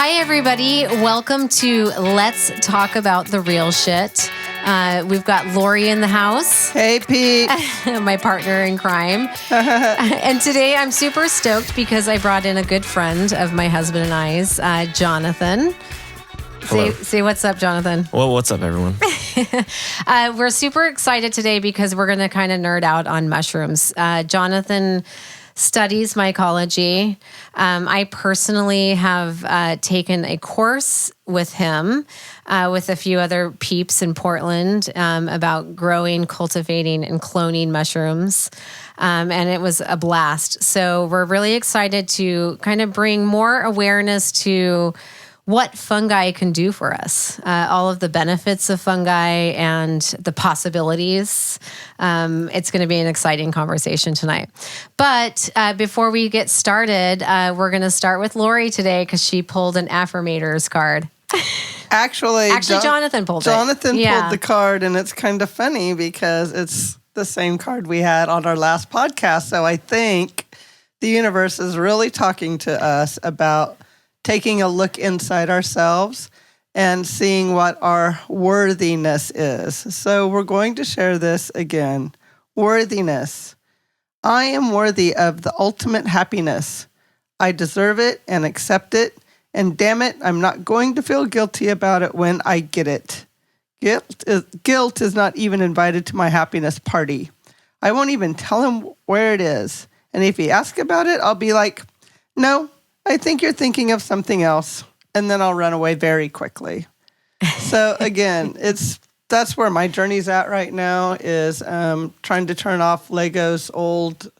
Hi, everybody. Welcome to Let's Talk About the Real Shit. We've got Lori in the house. Hey, Pete. My partner in crime. And today I'm super stoked because I brought in a good friend of my husband and I's, Jonathan. Say what's up, Jonathan. Well, what's up, everyone? We're super excited today because we're going to kind of nerd out on mushrooms. Jonathan studies mycology. I personally have taken a course with him, with a few other peeps in Portland, about growing, cultivating, and cloning mushrooms. And it was a blast. So we're really excited to kind of bring more awareness to what fungi can do for us, all of the benefits of fungi and the possibilities. It's going to be an exciting conversation tonight. But before we get started, we're going to start with Lori today because she pulled an affirmators card. Actually, Jonathan pulled it. Jonathan pulled the card, and it's kind of funny because it's the same card we had on our last podcast. So I think the universe is really talking to us about taking a look inside ourselves and seeing what our worthiness is. So we're going to share this again. Worthiness. I am worthy of the ultimate happiness. I deserve it and accept it. And damn it, I'm not going to feel guilty about it when I get it. Guilt is not even invited to my happiness party. I won't even tell him where it is. And if he asks about it, I'll be like, no, I think you're thinking of something else, and then I'll run away very quickly. So again, that's where my journey's at right now is trying to turn off Lego's old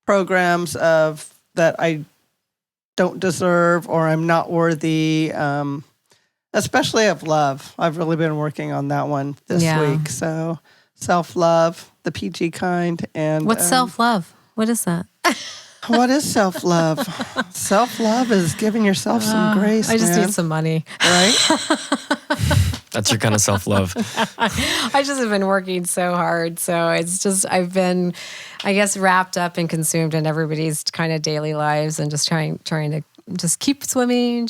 programs of that I don't deserve or I'm not worthy, especially of love. I've really been working on that one this week. So self-love, the PG kind. And what's self-love? What is that? What is self-love? Self-love is giving yourself some grace. I just need some money. Right? That's your kind of self-love. I just have been working so hard. So it's just, I've been, I guess, wrapped up and consumed in everybody's kind of daily lives and just trying to just keep swimming.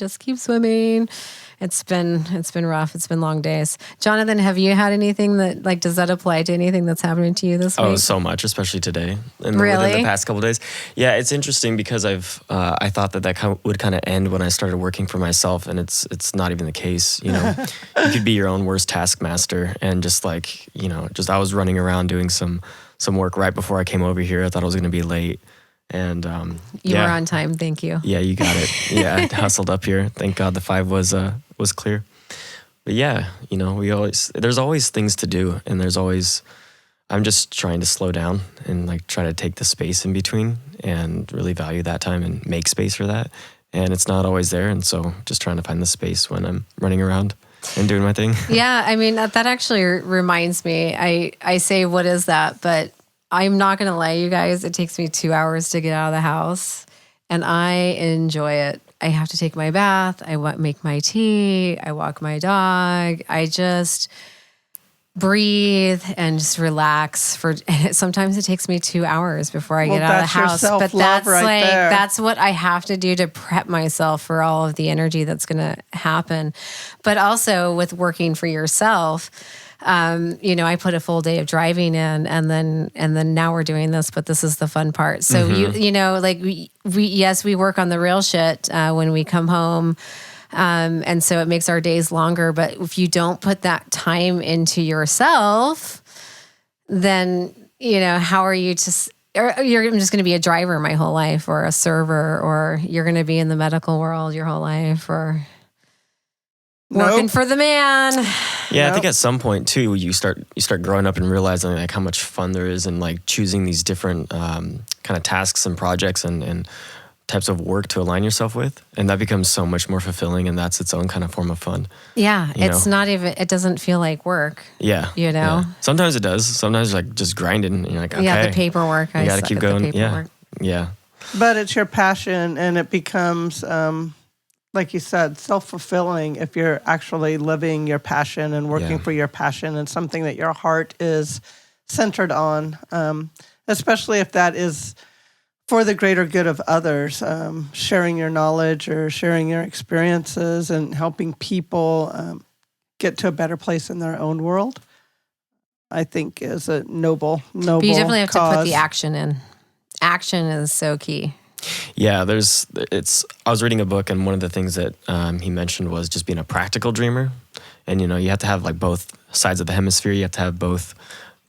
It's been rough. It's been long days. Jonathan, have you had anything that, like, does that apply to anything that's happening to you this week? Oh, so much, especially today. Really? Within the past couple of days. Yeah, it's interesting because I thought that would kind of end when I started working for myself, and it's not even the case. You know, you could be your own worst taskmaster, and just like, you know, I was running around doing some work right before I came over here. I thought I was going to be late. And you were on time, thank you. Yeah, you got it. Yeah, I hustled up here. Thank God the 5 was clear. But yeah, you know, there's always things to do, and I'm just trying to slow down and like try to take the space in between and really value that time and make space for that. And it's not always there, and so just trying to find the space when I'm running around and doing my thing. Yeah, I mean, that actually reminds me. I say, what is that? But I'm not going to lie, you guys. It takes me 2 hours to get out of the house, and I enjoy it. I have to take my bath. I make my tea. I walk my dog. I just breathe and just relax. Sometimes it takes me 2 hours before I get out of the house. But that's that's what I have to do to prep myself for all of the energy that's going to happen. But also with working for yourself, you know, I put a full day of driving in, and then now we're doing this, but this is the fun part. So you know, like we work on the real shit when we come home, and so it makes our days longer. But if you don't put that time into yourself, then you know, how are you I'm just going to be a driver my whole life, or a server, or you're going to be in the medical world your whole life, or working for the man. Yeah, I think at some point too, you start growing up and realizing like how much fun there is in like choosing these different kind of tasks and projects and types of work to align yourself with, and that becomes so much more fulfilling, and that's its own kind of form of fun. Yeah, it doesn't feel like work. Yeah, you know. Yeah. Sometimes it does. Sometimes you're like just grinding, and you're like, okay, yeah, the paperwork. You got to keep going. Yeah. But it's your passion, and it becomes like you said, self-fulfilling if you're actually living your passion and working for your passion and something that your heart is centered on, especially if that is for the greater good of others, sharing your knowledge or sharing your experiences and helping people get to a better place in their own world, I think is a noble But you definitely have cause. to put the action in. Action is so key. Yeah, I was reading a book, and one of the things that he mentioned was just being a practical dreamer. And, you know, you have to have like both sides of the hemisphere. You have to have both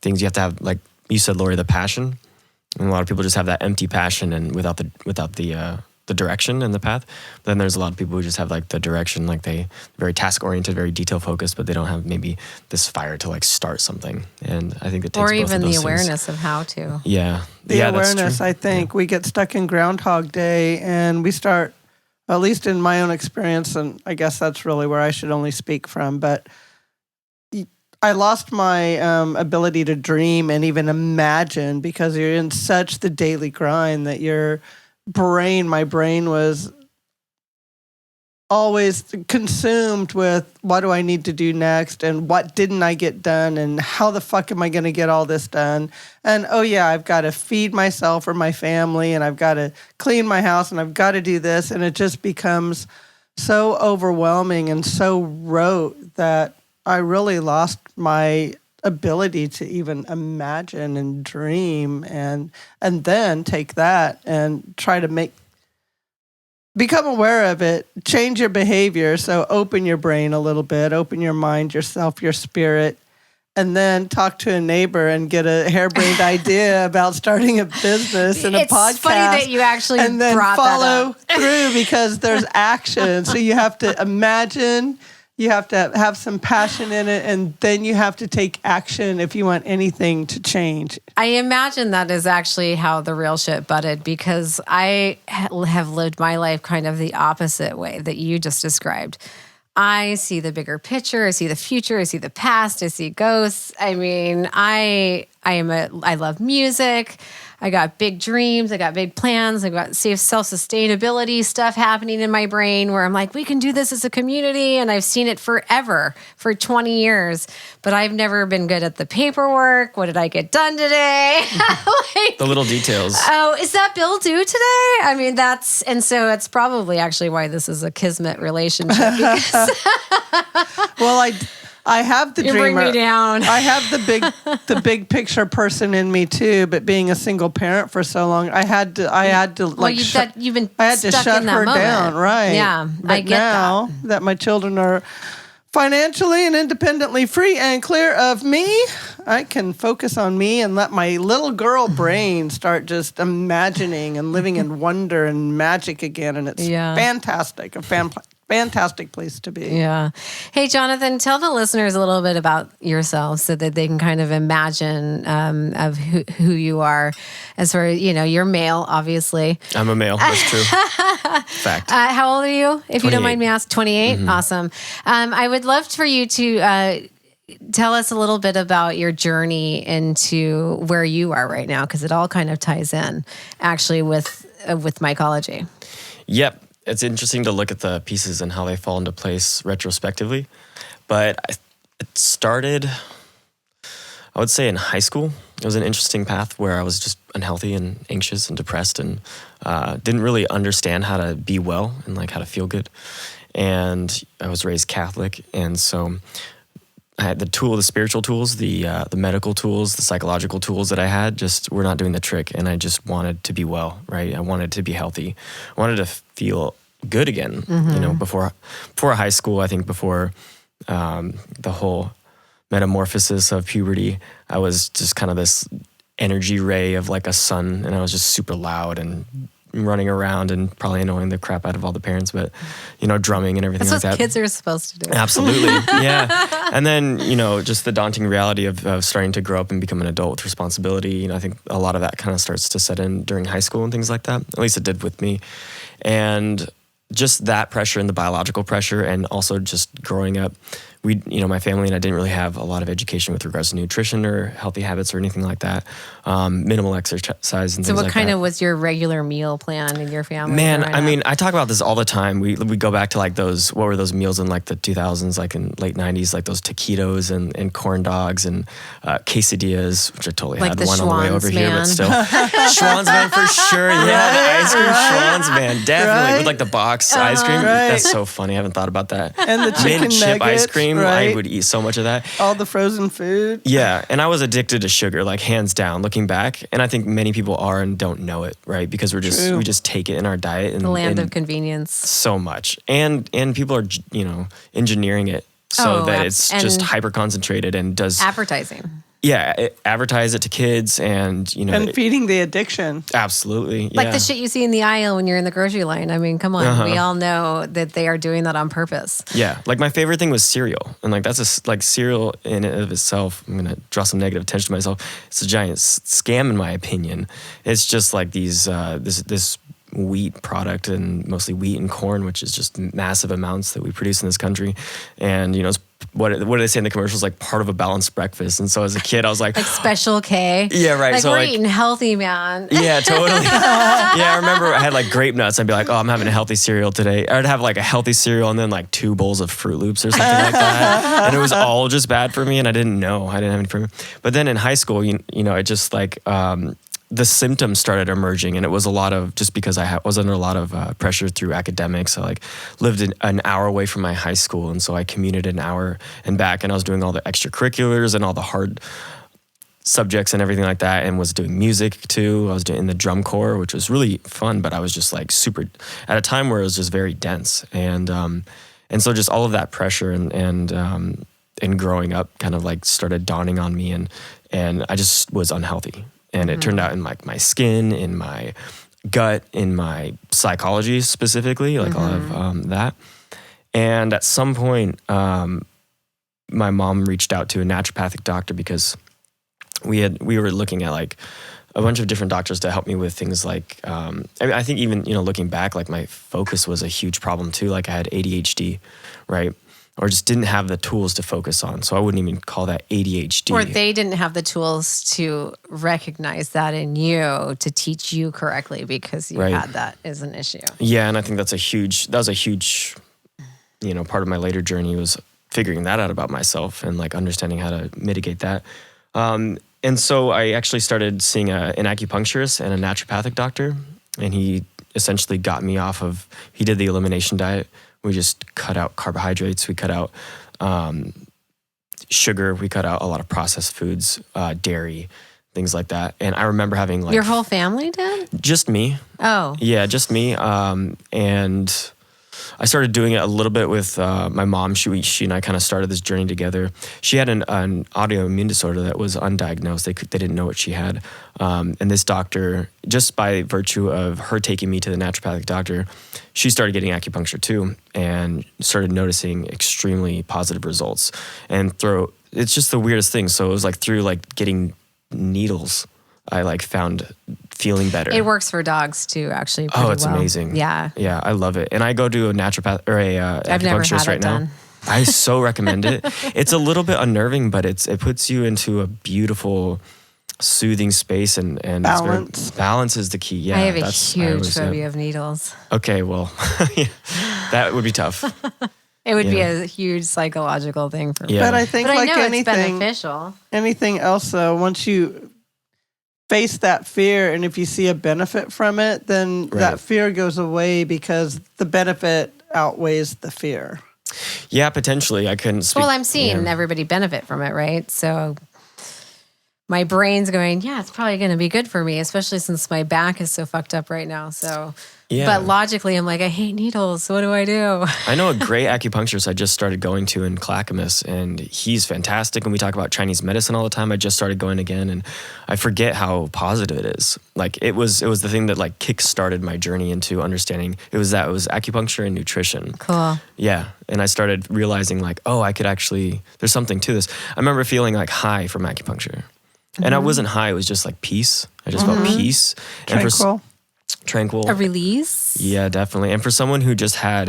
things. You have to have, like you said, Lori, the passion. And a lot of people just have that empty passion and without the direction and the path. But then there's a lot of people who just have like the direction, like they very task oriented, very detail focused, but they don't have maybe this fire to like start something. And I think it takes Or both even of those the things. awareness of how to. Yeah. The yeah, awareness, that's true. I think. We get stuck in Groundhog Day and we start, at least in my own experience, and I guess that's really where I should only speak from, but I lost my ability to dream and even imagine because you're in such the daily grind that my brain was always consumed with what do I need to do next and what didn't I get done and how the fuck am I going to get all this done? And oh yeah, I've got to feed myself or my family and I've got to clean my house and I've got to do this. And it just becomes so overwhelming and so rote that I really lost my ability to even imagine and dream and then take that and try to become aware of it, change your behavior. So open your brain a little bit, open your mind, yourself, your spirit, and then talk to a neighbor and get a harebrained idea about starting a business and a podcast. It's funny that you actually and then brought follow that up. through because there's action. So you have to imagine, you have to have some passion in it, and then you have to take action if you want anything to change. I imagine that is actually how the real shit butted because I have lived my life kind of the opposite way that you just described. I see the bigger picture. I see the future. I see the past. I see ghosts. I mean, I love music. I got big dreams. I got big plans. I got self-sustainability stuff happening in my brain where I'm like, we can do this as a community. And I've seen it forever, for 20 years. But I've never been good at the paperwork. What did I get done today? Like, The little details. oh, is that bill due today? I mean, and so it's probably actually why this is a kismet relationship. Because Well, I have the you dreamer. bring me down. I have the big picture person in me too. But being a single parent for so long, I had to like you've been I had to stuck shut in that her moment. down, right? Yeah, but I get now that my children are financially and independently free and clear of me, I can focus on me and let my little girl brain start just imagining and living in wonder and magic again. And it's fantastic, fantastic place to be. Yeah. Hey, Jonathan, tell the listeners a little bit about yourself so that they can kind of imagine of who you are. As far as, you're male, obviously. I'm a male. That's true. Fact. How old are you, if you don't 28. mind me asking? 28? Mm-hmm. Awesome. I would love for you to tell us a little bit about your journey into where you are right now, because it all kind of ties in, actually, with mycology. Yep. It's interesting to look at the pieces and how they fall into place retrospectively. But it started, I would say, in high school. It was an interesting path where I was just unhealthy and anxious and depressed and didn't really understand how to be well and like how to feel good. And I was raised Catholic. And so I had the spiritual tools, the medical tools, the psychological tools that I had just were not doing the trick. And I just wanted to be well, right? I wanted to be healthy. I wanted to feel good again. Mm-hmm. Before high school, I think before the whole metamorphosis of puberty, I was just kind of this energy ray of like a sun, and I was just super loud and running around and probably annoying the crap out of all the parents, but drumming and everything. That's like what that. kids are supposed to do. Absolutely. Yeah. And then, just the daunting reality of starting to grow up and become an adult with responsibility. I think a lot of that kind of starts to set in during high school and things like that. At least it did with me. And just that pressure and the biological pressure, and also just growing up my family and I didn't really have a lot of education with regards to nutrition or healthy habits or anything like that. Minimal exercise and So things what like kind that. of was your regular meal plan in your family? Man, growing I up? mean, I talk about this all the time. We go back to like what were those meals in like the 2000s, like in late 90s, like those taquitos and corn dogs and quesadillas, which I totally Like had the one on the way over here, but Schwan's still. Schwan's man for sure. Yeah, the ice cream Schwan's man. Definitely. Right. With like the box ice cream. Right. That's so funny. I haven't thought about that. And the chicken Mint chip nuggets, ice cream. right? I would eat so much of that. All the frozen food. Yeah, and I was addicted to sugar, like hands down, looking back. And I think many people are and don't know it, right? Because we just take it in our diet and the land and of convenience. so much. And people are, engineering it so that it's just and hyper concentrated and does Advertising. advertise it to kids and And feeding the addiction. absolutely. Like yeah. the shit you see in the aisle when you're in the grocery line. I mean, come on. Uh-huh. We all know that they are doing that on purpose. Yeah, like my favorite thing was cereal, and like that's like cereal in and of itself. I'm gonna draw some negative attention to myself. It's a giant scam, in my opinion. It's just like these this wheat product, and mostly wheat and corn, which is just massive amounts that we produce in this country. And it's, what do they say in the commercials? Like part of a balanced breakfast. And so as a kid, I was like, Like Special K. Yeah, right. Like So, we're like- eating healthy, man. yeah, totally. Yeah, I remember I had like grape nuts. I'd be like, oh, I'm having a healthy cereal today. I'd have like a healthy cereal and then like 2 bowls of Fruit Loops or something like that. And it was all just bad for me, and I didn't know. I didn't have any for me. But then in high school, it just like the symptoms started emerging, and it was a lot of, just because I was under a lot of pressure through academics. I like lived an hour away from my high school, and so I commuted an hour and back, and I was doing all the extracurriculars and all the hard subjects and everything like that, and was doing music too. I was doing in the drum corps, which was really fun, but I was just like super at a time where it was just very dense, and so just all of that pressure and growing up kind of like started dawning on me, and I just was unhealthy. And it turned out in like my skin, in my gut, in my psychology specifically, like a lot of that. And at some point, my mom reached out to a naturopathic doctor because we were looking at like a bunch of different doctors to help me with things like, I think even, looking back, like my focus was a huge problem too. Like I had ADHD, right? Or just didn't have the tools to focus on. So I wouldn't even call that ADHD. Or they didn't have the tools to recognize that in you to teach you correctly because you Right. had that as an issue. Yeah, and I think that was a huge, part of my later journey was figuring that out about myself and like understanding how to mitigate that. And so I actually started seeing an acupuncturist and a naturopathic doctor, and he essentially got me off of, he did the elimination diet. We just cut out carbohydrates. We cut out sugar. We cut out a lot of processed foods, dairy, things like that. And I remember having like Your whole family did? just me. Oh. Yeah, just me. And I started doing it a little bit with my mom. She and I kind of started this journey together. She had an autoimmune disorder that was undiagnosed. They didn't know what she had. And this doctor, just by virtue of her taking me to the naturopathic doctor, she started getting acupuncture too, and started noticing extremely positive results. And it's just the weirdest thing. So it was like through like getting needles, I like found feeling better. It works for dogs too, actually. Oh, pretty it's well. amazing. Yeah. Yeah, I love it. And I go to a naturopath or a I've never acupuncturist had right it now. done. I so recommend it. It's a little bit unnerving, but it puts you into a beautiful, soothing space, and Balance. Balance is the key. Yeah, I have a that's- huge always, phobia of needles. Okay, well, yeah, that would be tough. It would be Yeah. a huge psychological thing for me. Yeah. But I think But I like know it's anything, beneficial. anything else though, once you face that fear and if you see a benefit from it, then Right. that fear goes away because the benefit outweighs the fear. Yeah, potentially. I couldn't speak. Well, I'm seeing yeah. everybody benefit from it, right? So my brain's going, yeah, it's probably going to be good for me, especially since my back is so fucked up right now. So, Yeah. but logically, I'm like, I hate needles. So what do I do? I know a great acupuncturist I just started going to in Clackamas, and he's fantastic. And we talk about Chinese medicine all the time. I just started going again, and I forget how positive it is. Like it was the thing that like kick-started my journey into understanding. It was acupuncture and nutrition. Cool. Yeah. And I started realizing like, oh, I could actually, there's something to this. I remember feeling like high from acupuncture. And I wasn't high, it was just like peace. I just felt peace. And Tranquil. tranquil. A release? Yeah, definitely. And for someone who just had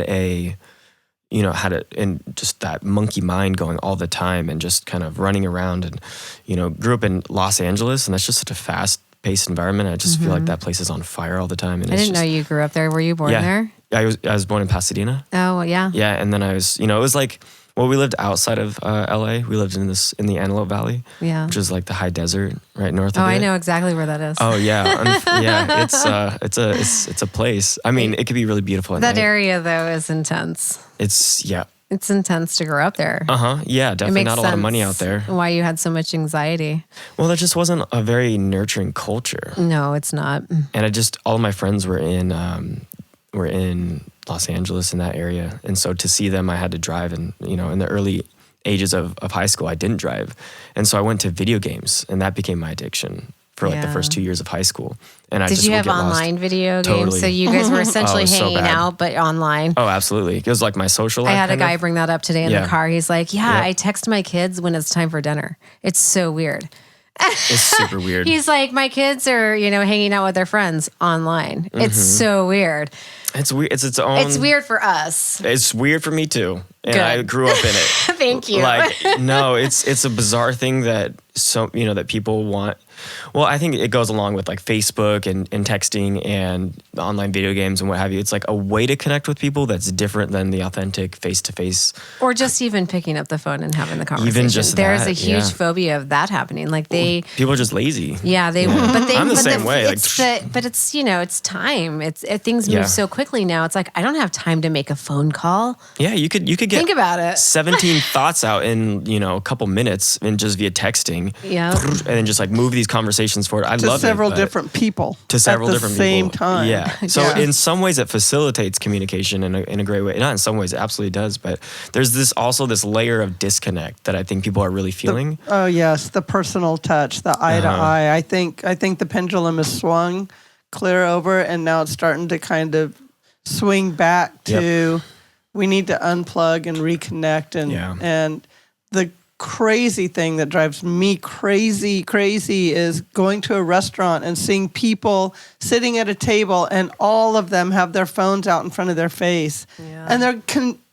had it in just that monkey mind going all the time and just kind of running around and, grew up in Los Angeles, and that's just such a fast-paced environment. I just feel like that place is on fire all the time. And I didn't know you grew up there. Were you born there? I was born in Pasadena. Oh, well, yeah. Yeah, and then I was, it was like, well, we lived outside of LA. We lived in the Antelope Valley, which is like the high desert right north of it. Oh, I know exactly where that is. Oh yeah, yeah. It's a place. I mean, it could be really beautiful at that night. area though is intense. It's intense to grow up there. Yeah, definitely not a lot of money out there. Why you had so much anxiety? Well, there just wasn't a very nurturing culture. No, it's not. And all of my friends were in Los Angeles in that area, and so to see them, I had to drive. And in the early ages of high school, I didn't drive, and so I went to video games, and that became my addiction for like the first 2 years of high school. And Did you have online video games? Totally. So you guys were essentially hanging out, but online. Oh, absolutely. It was like my social life. I had a guy bring that up today in the car. He's like, Yeah. I text my kids when it's time for dinner. It's so weird. It's super weird. He's like, my kids are, hanging out with their friends online. It's so weird. It's weird. It's its own. It's weird for us. It's weird for me too, and Good. I grew up in it. Thank you. Like, no, it's a bizarre thing that that people want. Well, I think it goes along with like Facebook and texting and online video games and what have you. It's like a way to connect with people that's different than the authentic face-to-face. Or just even picking up the phone and having the conversation. Even just There's that, a huge phobia of that happening. Like people are just lazy. Yeah, I'm the same way. But it's it's time. Things move so quickly now. It's like I don't have time to make a phone call. Yeah, you could get think about it. 17 thoughts out in a couple minutes and just via texting. Yeah, and then just like move these conversations forward. I love several it, different people to several at the different same people. time. Yeah. So in some ways it facilitates communication in a great way. Not in some ways, it absolutely does. But there's this layer of disconnect that I think people are really feeling. Oh yes, the personal touch, the eye to eye. I think the pendulum has swung clear over, and now it's starting to kind of swing back to we need to unplug and reconnect. And the crazy thing that drives me crazy is going to a restaurant and seeing people sitting at a table and all of them have their phones out in front of their face, and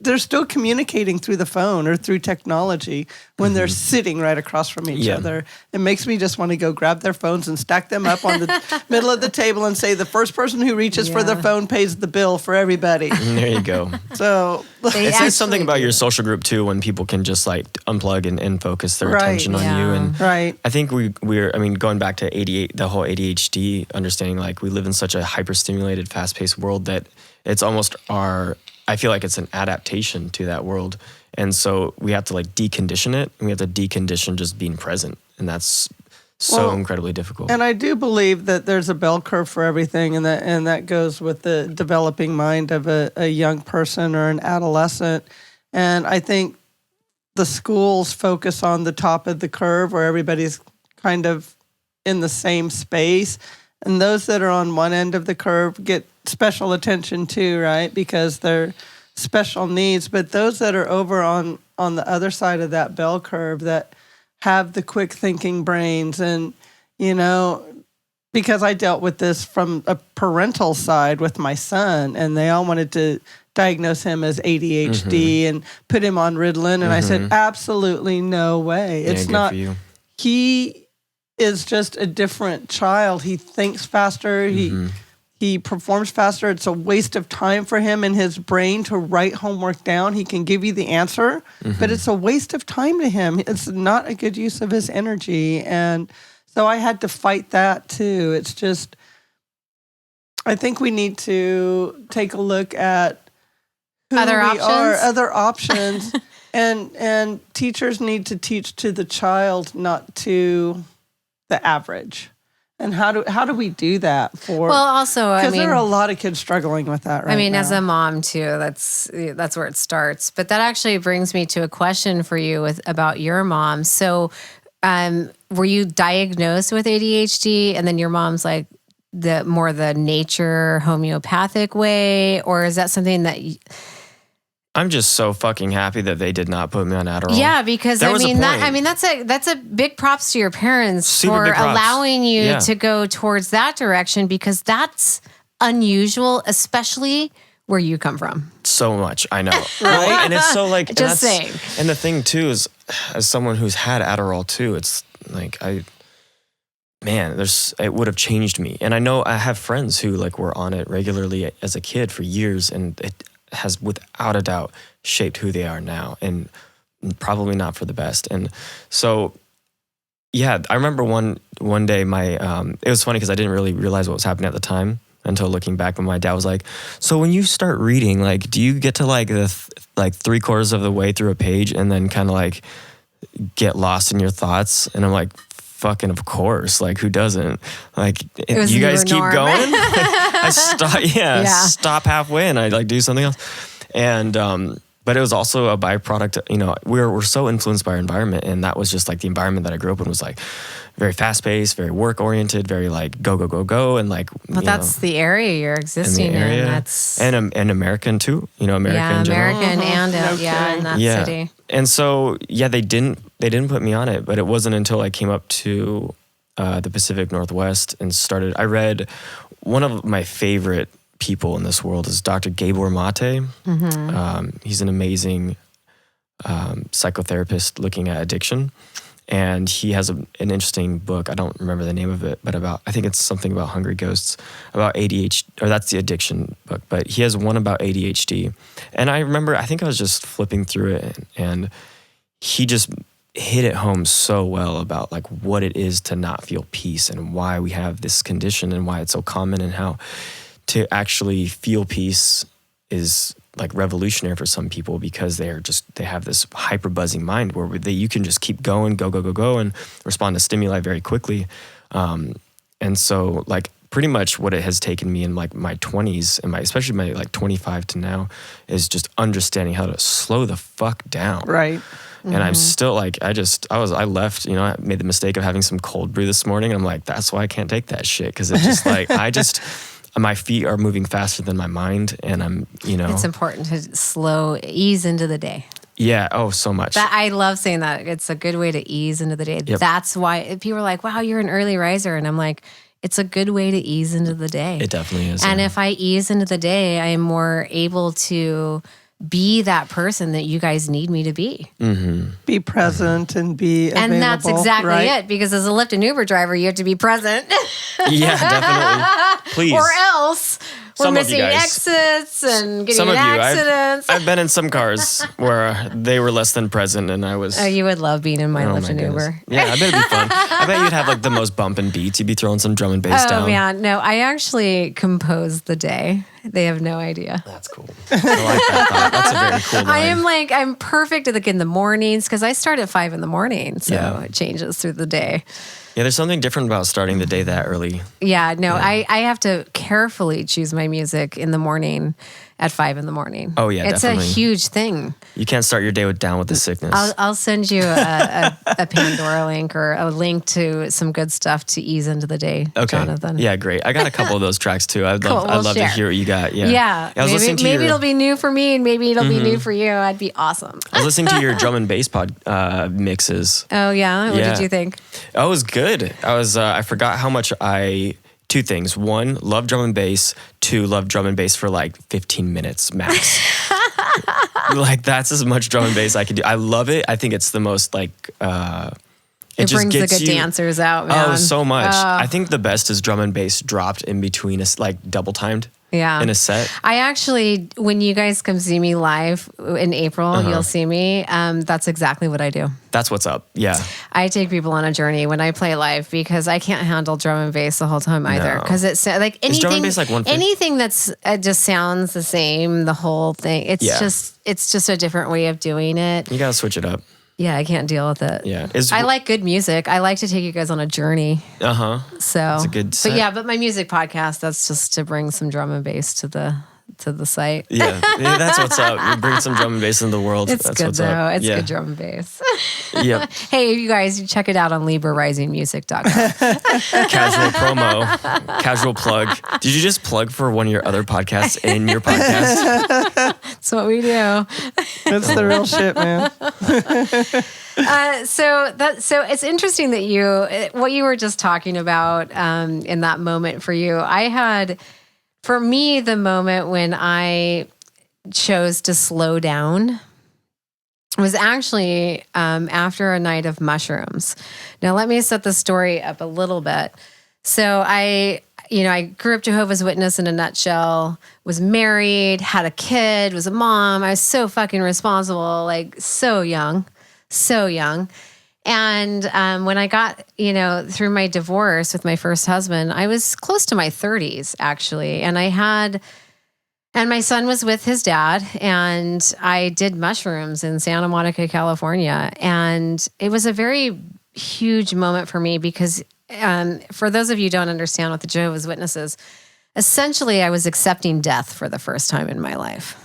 they're still communicating through the phone or through technology when they're sitting right across from each other. It makes me just want to go grab their phones and stack them up on the middle of the table and say the first person who reaches for the phone pays the bill for everybody. There you go. So it says something about your social group too when people can just like unplug and focus their attention on you. And I think we're going back to the whole ADHD understanding, like we live in such a hyper-stimulated, fast-paced world that it's almost I feel like it's an adaptation to that world. And so we have to like decondition it, and we have to decondition just being present. And that's so incredibly difficult. And I do believe that there's a bell curve for everything, and that goes with the developing mind of a young person or an adolescent. And I think the schools focus on the top of the curve where everybody's kind of in the same space. And those that are on one end of the curve get special attention too, right? Because they're special needs. But those that are over on the other side of that bell curve that have the quick thinking brains, and, because I dealt with this from a parental side with my son, and they all wanted to diagnose him as ADHD and put him on Ritalin. And I said, absolutely no way. It's not. For you. He is just a different child. He thinks faster. He performs faster. It's a waste of time for him and his brain to write homework down. He can give you the answer, but it's a waste of time to him. It's not a good use of his energy. And so I had to fight that too. It's just, I think we need to take a look at who other options, and teachers need to teach to the child, not to the average. And how do we do that because there are a lot of kids struggling with that right now. As a mom too, that's where it starts. But that actually brings me to a question for you about your mom. So were you diagnosed with ADHD, and then your mom's like the nature homeopathic way, or is that something that I'm just so fucking happy that they did not put me on Adderall. Yeah, because that's a big props to your parents Super for allowing you to go towards that direction, because that's unusual, especially where you come from. So much, I know. Well, and it's so like, Just saying. And the thing too is, as someone who's had Adderall too, it's like it would have changed me. And I know I have friends who like were on it regularly as a kid for years, and it has without a doubt shaped who they are now, and probably not for the best. And so, yeah, I remember one day it was funny because I didn't really realize what was happening at the time until looking back. But my dad was like, "So when you start reading, like, do you get to like the like 3/4 of the way through a page and then kind of like get lost in your thoughts?" And I'm like, "Fucking of course! Like, who doesn't? Like, you guys keep going." I stop halfway and I like do something else. And but it was also a byproduct. You know, we're so influenced by our environment, and that was just like the environment that I grew up in was like very fast paced, very work oriented, very like go go go go, and like. But that's the area you're existing in. That's and American too. You know, American. In general. American and in that city. And so they didn't put me on it, but it wasn't until I came up to the Pacific Northwest and started. I read one of my favorite people in this world is Dr. Gabor Mate. He's an amazing psychotherapist looking at addiction. And he has an interesting book. I don't remember the name of it, but I think it's something about hungry ghosts, about ADHD, or that's the addiction book. But he has one about ADHD. And I remember, I think I was just flipping through it, and he just hit it home so well about like what it is to not feel peace and why we have this condition and why it's so common, and how to actually feel peace is like revolutionary for some people because they have this hyper buzzing mind where you can just keep going, go, and respond to stimuli very quickly. And so like pretty much what it has taken me in like my 20s and especially my like 25 to now is just understanding how to slow the fuck down. Right. And I'm still like, I left, you know, I made the mistake of having some cold brew this morning. And I'm like, that's why I can't take that shit. Cause it's just like, my feet are moving faster than my mind, and I'm, you know. It's important to ease into the day. Yeah. Oh, so much. I love saying that. It's a good way to ease into the day. Yep. That's why people are like, wow, you're an early riser. And I'm like, it's a good way to ease into the day. It definitely is. And if I ease into the day, I am more able to be that person that you guys need me to be. Be present and be available. And that's exactly it. Because as a Lyft and Uber driver, you have to be present. Yeah, definitely. Please. Or else we're Some missing exits and getting in accidents. I've been in some cars where they were less than present, and I was. Oh, you would love being in my Lyft and goodness. Uber. Yeah, I bet it'd be fun. I bet you'd have like the most bumping beats. You'd be throwing some drum and bass down. Oh man, no, I actually composed the day. They have no idea. That's cool. I like that thought. That's a very cool line. I'm perfect in the mornings because I start at 5 a.m. So it changes through the day. Yeah, there's something different about starting the day that early. Yeah, no, I have to carefully choose my music in the morning at 5 a.m. Oh yeah, it's definitely. a huge thing. You can't start your day down with the sickness. I'll send you a Pandora link or a link to some good stuff to ease into the day, Jonathan. Yeah, great. I got a couple of those tracks too. I'd love to hear what you got. Yeah. Yeah. I was listening to maybe it'll be new for me and maybe it'll be new for you. That'd be awesome. I was listening to your drum and bass mixes. Oh yeah? What did you think? Oh, it was good. I forgot how much two things. One, love drum and bass. Two, love drum and bass for like 15 minutes max. Like that's as much drum and bass I can do. I love it. I think it's the most like it just brings the good dancers out, man. Oh, so much. I think the best is drum and bass dropped in between us, like double timed. Yeah. In a set. I actually, when you guys come see me live in April, you'll see me. That's exactly what I do. That's what's up. Yeah. I take people on a journey when I play live because I can't handle drum and bass the whole time either. Because it's like anything, is drum and bass like 1/5? Anything that's just sounds the same, the whole thing. It's just a different way of doing it. You gotta switch it up. Yeah, I can't deal with it. Yeah. I like good music. I like to take you guys on a journey. So it's a good set. But my music podcast, that's just to bring some drum and bass to the site. Yeah, that's what's up. You bring some drum and bass into the world. It's that's good what's though. up. It's good drum and bass. Yep. Hey, you guys, you check it out on LibraRisingMusic.com. Casual promo, casual plug. Did you just plug for one of your other podcasts in your podcast? That's what we do. That's the real shit, man. So it's interesting that what you were just talking about in that moment for you. I had For me, the moment when I chose to slow down was actually after a night of mushrooms. Now, let me set the story up a little bit. So I grew up Jehovah's Witness in a nutshell, was married, had a kid, was a mom. I was so fucking responsible, like so young. And when I got, through my divorce with my first husband, I was close to my 30s, actually. And my son was with his dad, and I did mushrooms in Santa Monica, California. And it was a very huge moment for me because for those of you who don't understand what the Jehovah's Witness is, essentially I was accepting death for the first time in my life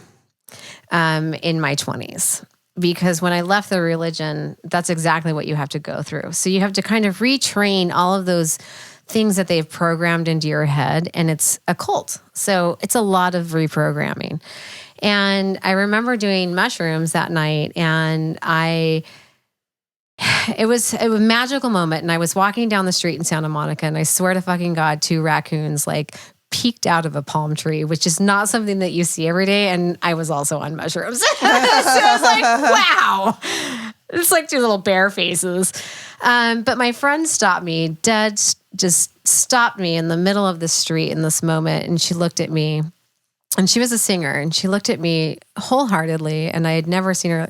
in my 20s. Because when I left the religion, that's exactly what you have to go through. So you have to kind of retrain all of those things that they've programmed into your head, and it's a cult. So it's a lot of reprogramming. And I remember doing mushrooms that night, and it was a magical moment. And I was walking down the street in Santa Monica, and I swear to fucking God, 2 raccoons peeked out of a palm tree, which is not something that you see every day. And I was also on mushrooms. So I was like, wow. It's like 2 little bear faces. But my friend stopped me, just stopped me in the middle of the street in this moment. And she looked at me, and she was a singer, and she looked at me wholeheartedly. And I had never seen her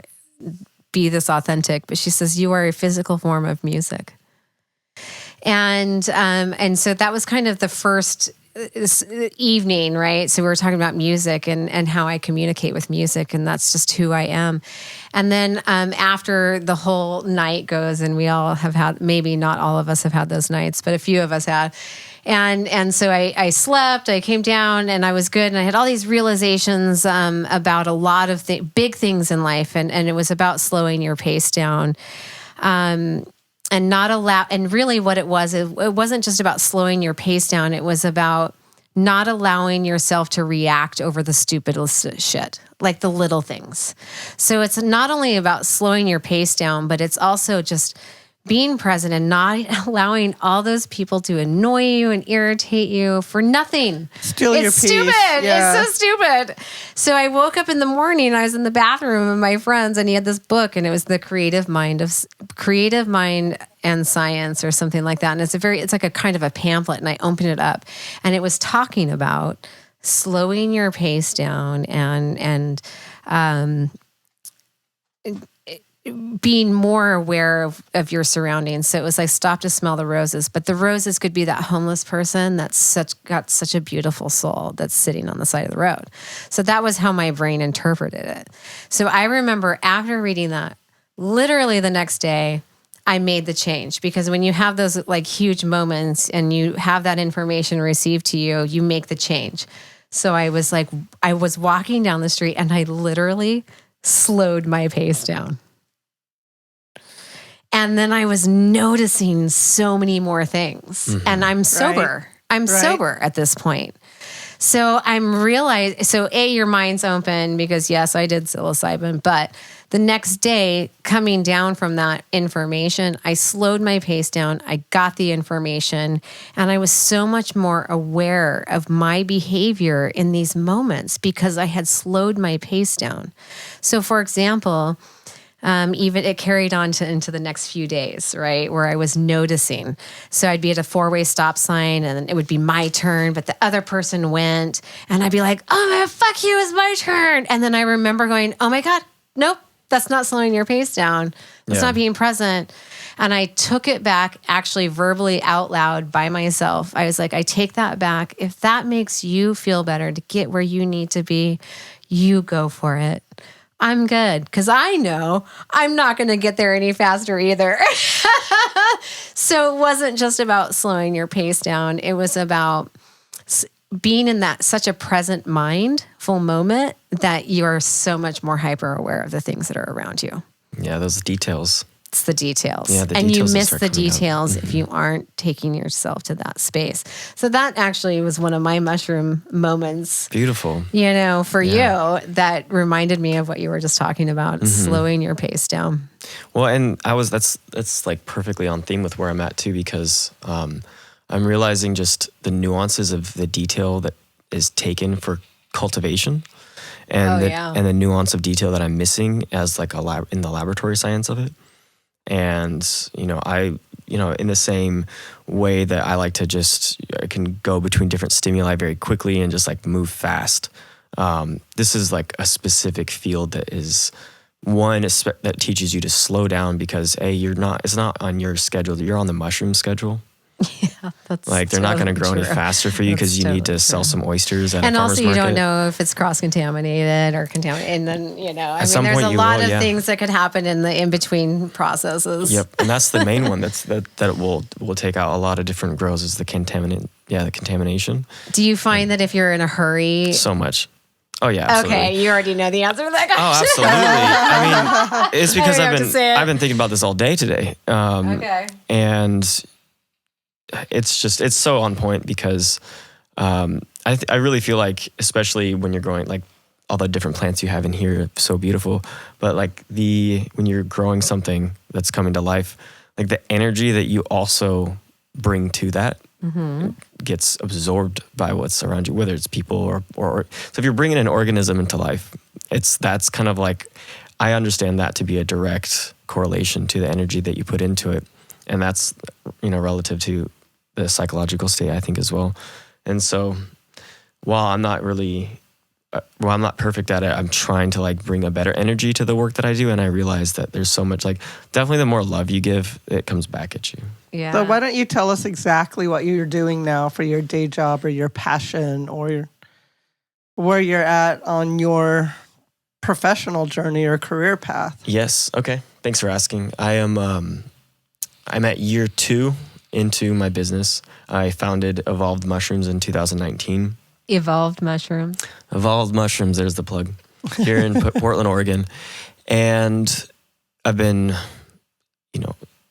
be this authentic, but she says, "You are a physical form of music." And so that was kind of the first evening, right? So we were talking about music and how I communicate with music, and that's just who I am. And then after the whole night goes, and we all have had, maybe not all of us have had those nights, but a few of us had. And so I slept, I came down, and I was good. And I had all these realizations about a lot of big things in life. And it was about slowing your pace down. And not allow, and really what it wasn't just about slowing your pace down. It was about not allowing yourself to react over the stupidest shit, like the little things. So it's not only about slowing your pace down, but it's also just being present and not allowing all those people to annoy you and irritate you for nothing. Steal your peace. Stupid. Yeah. It's so stupid. So I woke up in the morning, I was in the bathroom with my friends, and he had this book, and it was The Creative Mind and Science or something like that. And it's like a kind of a pamphlet, and I opened it up, and it was talking about slowing your pace down and being more aware of your surroundings. So it was like, stop to smell the roses. But the roses could be that homeless person that's got such a beautiful soul that's sitting on the side of the road. So that was how my brain interpreted it. So I remember after reading that, literally the next day, I made the change, because when you have those like huge moments and you have that information received to you, you make the change. So I was walking down the street, and I literally slowed my pace down. And then I was noticing so many more things. Mm-hmm. And I'm sober. Right. I'm sober at this point. So I'm realizing, your mind's open, because yes, I did psilocybin, but the next day, coming down from that information, I slowed my pace down. I got the information, and I was so much more aware of my behavior in these moments because I had slowed my pace down. So for example, even it carried on into the next few days, right? Where I was noticing. So I'd be at a 4-way stop sign, and it would be my turn, but the other person went, and I'd be like, "Oh man, fuck you, it's my turn." And then I remember going, "Oh my God, nope, that's not slowing your pace down. That's not being present." And I took it back, actually verbally out loud by myself. I was like, I take that back. If that makes you feel better to get where you need to be, you go for it. I'm good, because I know I'm not going to get there any faster either. So it wasn't just about slowing your pace down. It was about being in that such a present mindful moment that you're so much more hyper aware of the things that are around you. Yeah, those details. It's the details. Yeah, and details you miss the details if you aren't taking yourself to that space. So that actually was one of my mushroom moments. Beautiful. For you, that reminded me of what you were just talking about, slowing your pace down. Well, and that's like perfectly on theme with where I'm at too, because I'm realizing just the nuances of the detail that is taken for cultivation and and the nuance of detail that I'm missing as like in the laboratory science of it. And, in the same way that I like to I can go between different stimuli very quickly and just like move fast. This is like a specific field that is that teaches you to slow down because it's not on your schedule. You're on the mushroom schedule. Yeah, that's like they're not going to grow any faster for you because you need to sell some oysters at a farmer's market. And also, you don't know if it's cross-contaminated or contaminated. And then, there's a lot of things that could happen in the in-between processes. Yep, and that's the main one that will take out a lot of different grows is the contamination. Do you find that if you're in a hurry? So much. Oh yeah, absolutely. Okay, you already know the answer to that question. Oh, absolutely. I mean, it's because I've been thinking about this all day today. Okay. And it's so on point because I really feel like, especially when you're growing, like all the different plants you have in here are so beautiful, but like when you're growing something that's coming to life, like the energy that you also bring to that gets absorbed by what's around you, whether it's people or so if you're bringing an organism into life, that's kind of like, I understand that to be a direct correlation to the energy that you put into it. And that's, relative to the psychological state, I think, as well. And so while I'm not perfect at it, I'm trying to like bring a better energy to the work that I do. And I realize that there's so much, like, definitely the more love you give, it comes back at you. Yeah. So why don't you tell us exactly what you're doing now for your day job or your passion or where you're at on your professional journey or career path? Yes. Okay. Thanks for asking. I'm at year 2 into my business. I founded Evolved Mushrooms in 2019. Evolved Mushrooms. Evolved Mushrooms, there's the plug, here in Portland, Oregon. And I've been,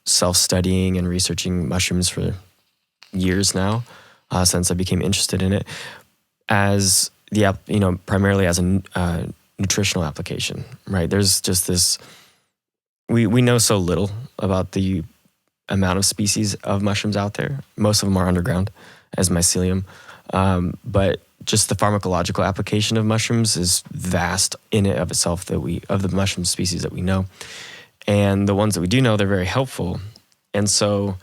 self-studying and researching mushrooms for years now, since I became interested in it as primarily as a nutritional application, right? There's just this, we know so little about the amount of species of mushrooms out there. Most of them are underground as mycelium. But just the pharmacological application of mushrooms is vast in and of itself of the mushroom species that we know. And the ones that we do know, they're very helpful. And so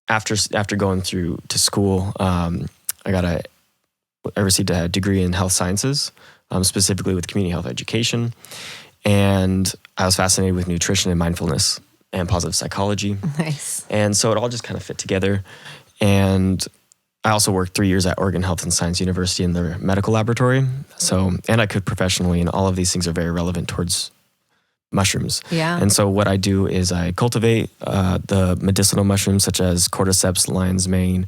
after going through to school, I received a degree in health sciences, specifically with community health education. And I was fascinated with nutrition and mindfulness and positive psychology. Nice. And so it all just kind of fit together. And I also worked 3 years at Oregon Health and Science University in their medical laboratory. So, and I cooked professionally, and all of these things are very relevant towards mushrooms. Yeah. And so what I do is I cultivate the medicinal mushrooms such as cordyceps, lion's mane,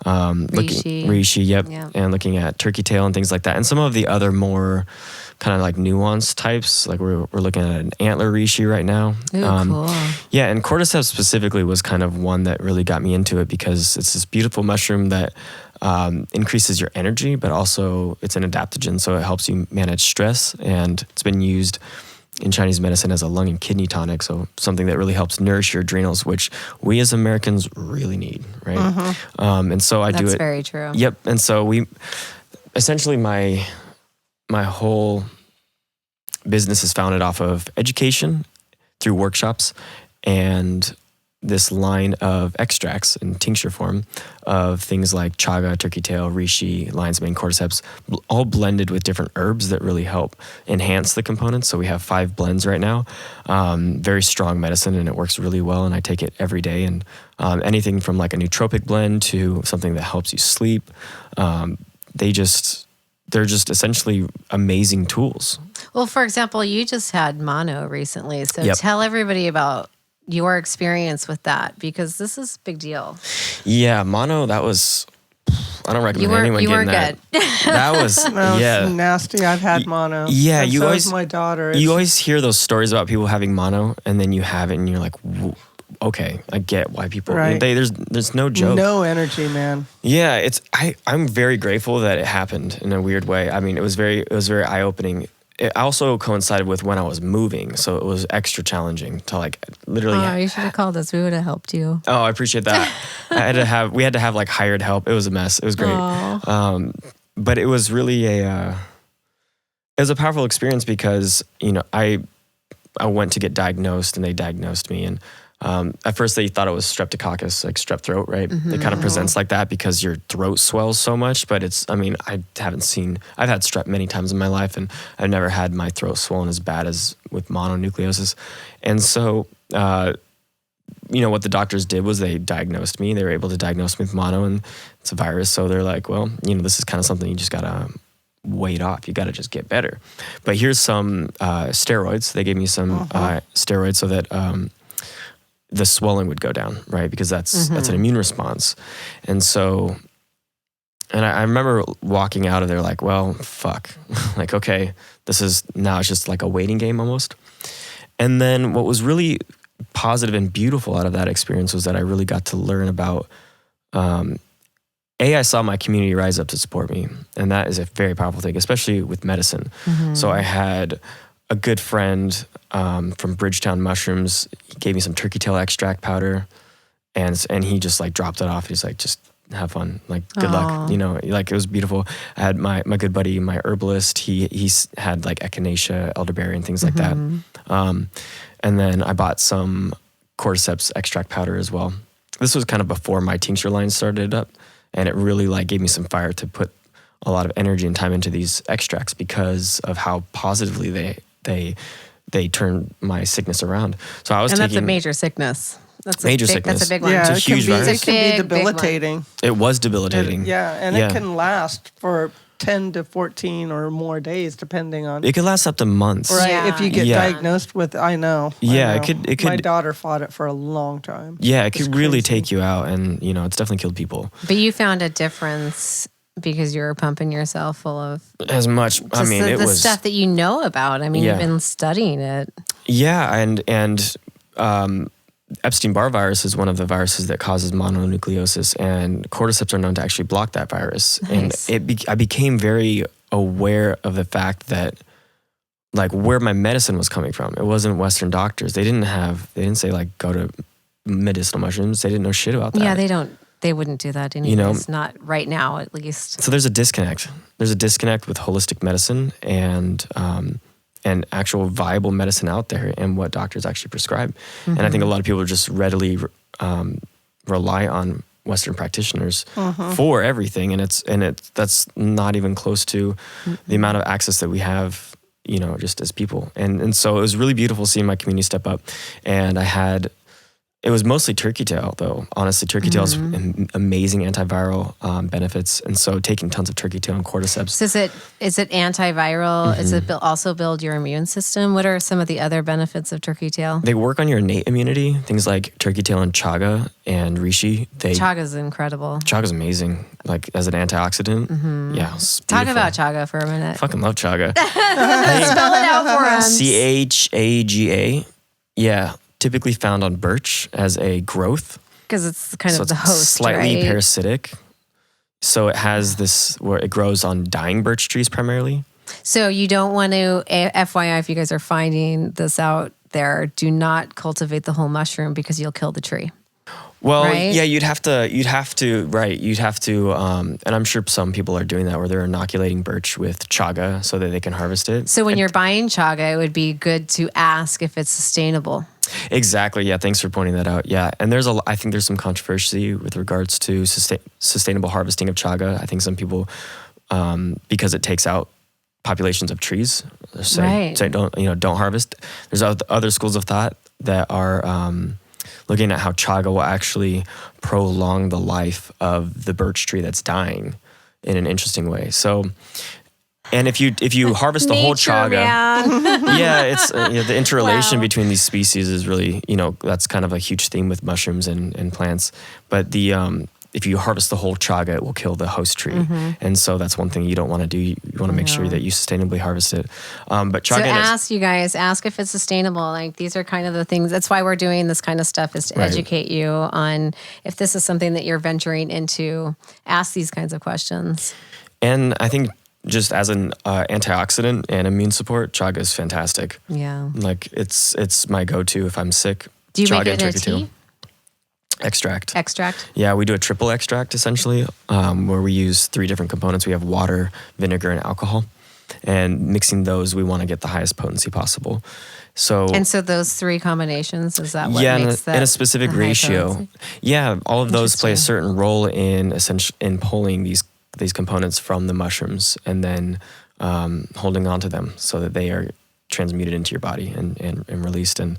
reishi, yep, and looking at turkey tail and things like that. And some of the other more kind of like nuanced types, like we're looking at an antler reishi right now. Ooh, cool. Yeah, and cordyceps specifically was kind of one that really got me into it because it's this beautiful mushroom that increases your energy, but also it's an adaptogen, so it helps you manage stress, and it's been used in Chinese medicine as a lung and kidney tonic, so something that really helps nourish your adrenals, which we as Americans really need, right? Mm-hmm. And so I do it. That's very true. Yep, and so essentially my whole business is founded off of education through workshops and this line of extracts in tincture form of things like chaga, turkey tail, reishi, lion's mane, cordyceps, all blended with different herbs that really help enhance the components. So we have 5 blends right now, very strong medicine, and it works really well. And I take it every day. And anything from like a nootropic blend to something that helps you sleep, they're just essentially amazing tools. Well, for example, you just had mono recently. So Yep. Tell everybody about your experience with that, because this is a big deal. Yeah, mono, that was, I don't recommend anyone you getting weren't that. good. That was, It's nasty. I've had mono. Yeah, and you so always, has my daughter. You always hear those stories about people having mono, and then you have it, and you're like, okay, I get why people. Right. There's no joke. No energy, man. Yeah, I'm very grateful that it happened in a weird way. I mean, it was very eye opening. It also coincided with when I was moving, so it was extra challenging to like literally. Oh, you should have called us. We would have helped you. Oh, I appreciate that. We had to have like hired help. It was a mess. It was great. but it was really it was a powerful experience because, I went to get diagnosed and they diagnosed me. And at first they thought it was streptococcus, like strep throat, right? It kind of presents like that because your throat swells so much. But I've had strep many times in my life and I've never had my throat swollen as bad as with mononucleosis. And so, what the doctors did was they diagnosed me. They were able to diagnose me with mono, and it's a virus. So they're like, well, this is kind of something you just got to wait off. You got to just get better. But here's some steroids. They gave me some steroids so that the swelling would go down, right? Because that's an immune response. And so, I remember walking out of there like, well, fuck. Like, okay, it's just like a waiting game almost. And then what was really positive and beautiful out of that experience was that I really got to learn about, I saw my community rise up to support me. And that is a very powerful thing, especially with medicine. So I had a good friend from Bridgetown Mushrooms. He gave me some turkey tail extract powder and he just like dropped it off. He's like, just have fun. Like, good luck. Like it was beautiful. I had my good buddy, my herbalist. He's had like echinacea, elderberry and things like that. And then I bought some cordyceps extract powder as well. This was kind of before my tincture line started up. And it really like gave me some fire to put a lot of energy and time into these extracts because of how positively they turn my sickness around. So I was that's a major sickness. That's a big one. Yeah, it's a huge virus. It can be debilitating. It was debilitating. It can last for 10 to 14 or more days, depending on. It could last up to months. Right, Yeah. if you get diagnosed with, I know. It could. My daughter fought it for a long time. Yeah, it could really take you out, and it's definitely killed people. But you found a difference because you were pumping yourself full of as much. it was stuff that you know about. I mean, you've been studying it. Yeah, and Epstein-Barr virus is one of the viruses that causes mononucleosis, and cordyceps are known to actually block that virus. Nice. And I became very aware of the fact that, like, where my medicine was coming from. It wasn't Western doctors. They didn't say like go to medicinal mushrooms. They didn't know shit about that. Yeah, they wouldn't do that anyways. Not right now, at least. So there's a disconnect. There's a disconnect with holistic medicine and actual viable medicine out there and what doctors actually prescribe. And I think a lot of people just readily rely on Western practitioners for everything. And that's not even close to the amount of access that we have, just as people. And so it was really beautiful seeing my community step up. And it was mostly turkey tail, though. Honestly, turkey tail has amazing antiviral benefits, and so taking tons of turkey tail and cordyceps. So is it antiviral? Is it also build your immune system? What are some of the other benefits of turkey tail? They work on your innate immunity. Things like turkey tail and chaga and reishi. Chaga's incredible. Chaga's amazing, like as an antioxidant. Yeah, talk about chaga for a minute. I fucking love chaga. Spell it out for us. CHAGA. Yeah. Typically found on birch as a growth. Because it's kind of the host, slightly right? parasitic. So it has this, where it grows on dying birch trees primarily. So you don't want to, FYI, if you guys are finding this out there, do not cultivate the whole mushroom because you'll kill the tree. Well, right? Yeah, you'd have to, and I'm sure some people are doing that where they're inoculating birch with chaga so that they can harvest it. So when you're buying chaga, it would be good to ask if it's sustainable. Exactly. Yeah. Thanks for pointing that out. Yeah. And I think there's some controversy with regards to sustainable harvesting of chaga. I think some people, because it takes out populations of trees, say don't harvest. There's other schools of thought that are looking at how chaga will actually prolong the life of the birch tree that's dying in an interesting way. So, and if you harvest the whole chaga, yeah, it's the interrelation between these species is really, that's kind of a huge theme with mushrooms and plants. But if you harvest the whole chaga, it will kill the host tree. And so that's one thing you don't want to do. You want to make sure that you sustainably harvest it. But chaga, ask if it's sustainable. Like, these are kind of the things, that's why we're doing this kind of stuff, is to educate you on if this is something that you're venturing into, ask these kinds of questions. And I think just as an antioxidant and immune support, chaga is fantastic. Yeah. Like, it's my go-to if I'm sick. Do you chaga make it and in a turkey tail. tea? Extract. Extract. Yeah, we do a triple extract essentially, where we use 3 different components. We have water, vinegar, and alcohol. And mixing those, we want to get the highest potency possible. So those 3 combinations, is that what makes that? In a specific ratio. Potency? Yeah, all of those play a Interesting. certain role in pulling these components from the mushrooms and then holding on to them so that they are transmuted into your body and released. And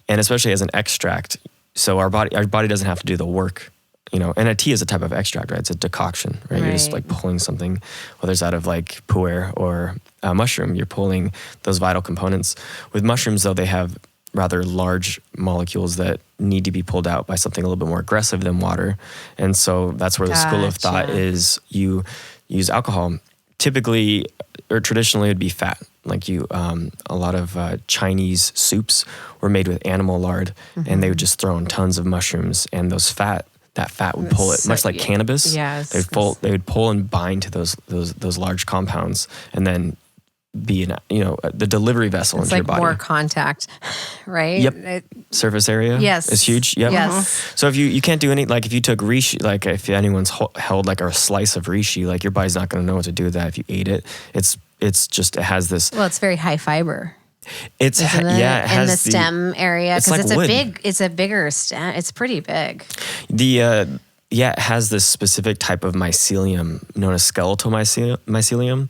especially as an extract, so our body doesn't have to do the work. And a tea is a type of extract, right? It's a decoction, right? You're just like pulling something, whether it's out of like pu'er or a mushroom, you're pulling those vital components. With mushrooms, though, they have rather large molecules that need to be pulled out by something a little bit more aggressive than water. And so that's where the school of thought is you use alcohol. Typically, or traditionally, it'd be fat. Like a lot of Chinese soups were made with animal lard, and they would just throw in tons of mushrooms, and that fat would pull it, much like cannabis. Yes. They would pull and bind to those large compounds, and then be the delivery vessel into your body. It's like more contact, right? Yep. Surface area. Yes. Is huge. Yep. Yes. So if you can't do any, like if you took reishi, like if anyone's held like a slice of reishi, like your body's not going to know what to do with that if you ate it. It has this. Well, it's very high fiber. It has in the stem area because like it's a bigger stem. It's pretty big. It has this specific type of mycelium known as skeletal mycelium.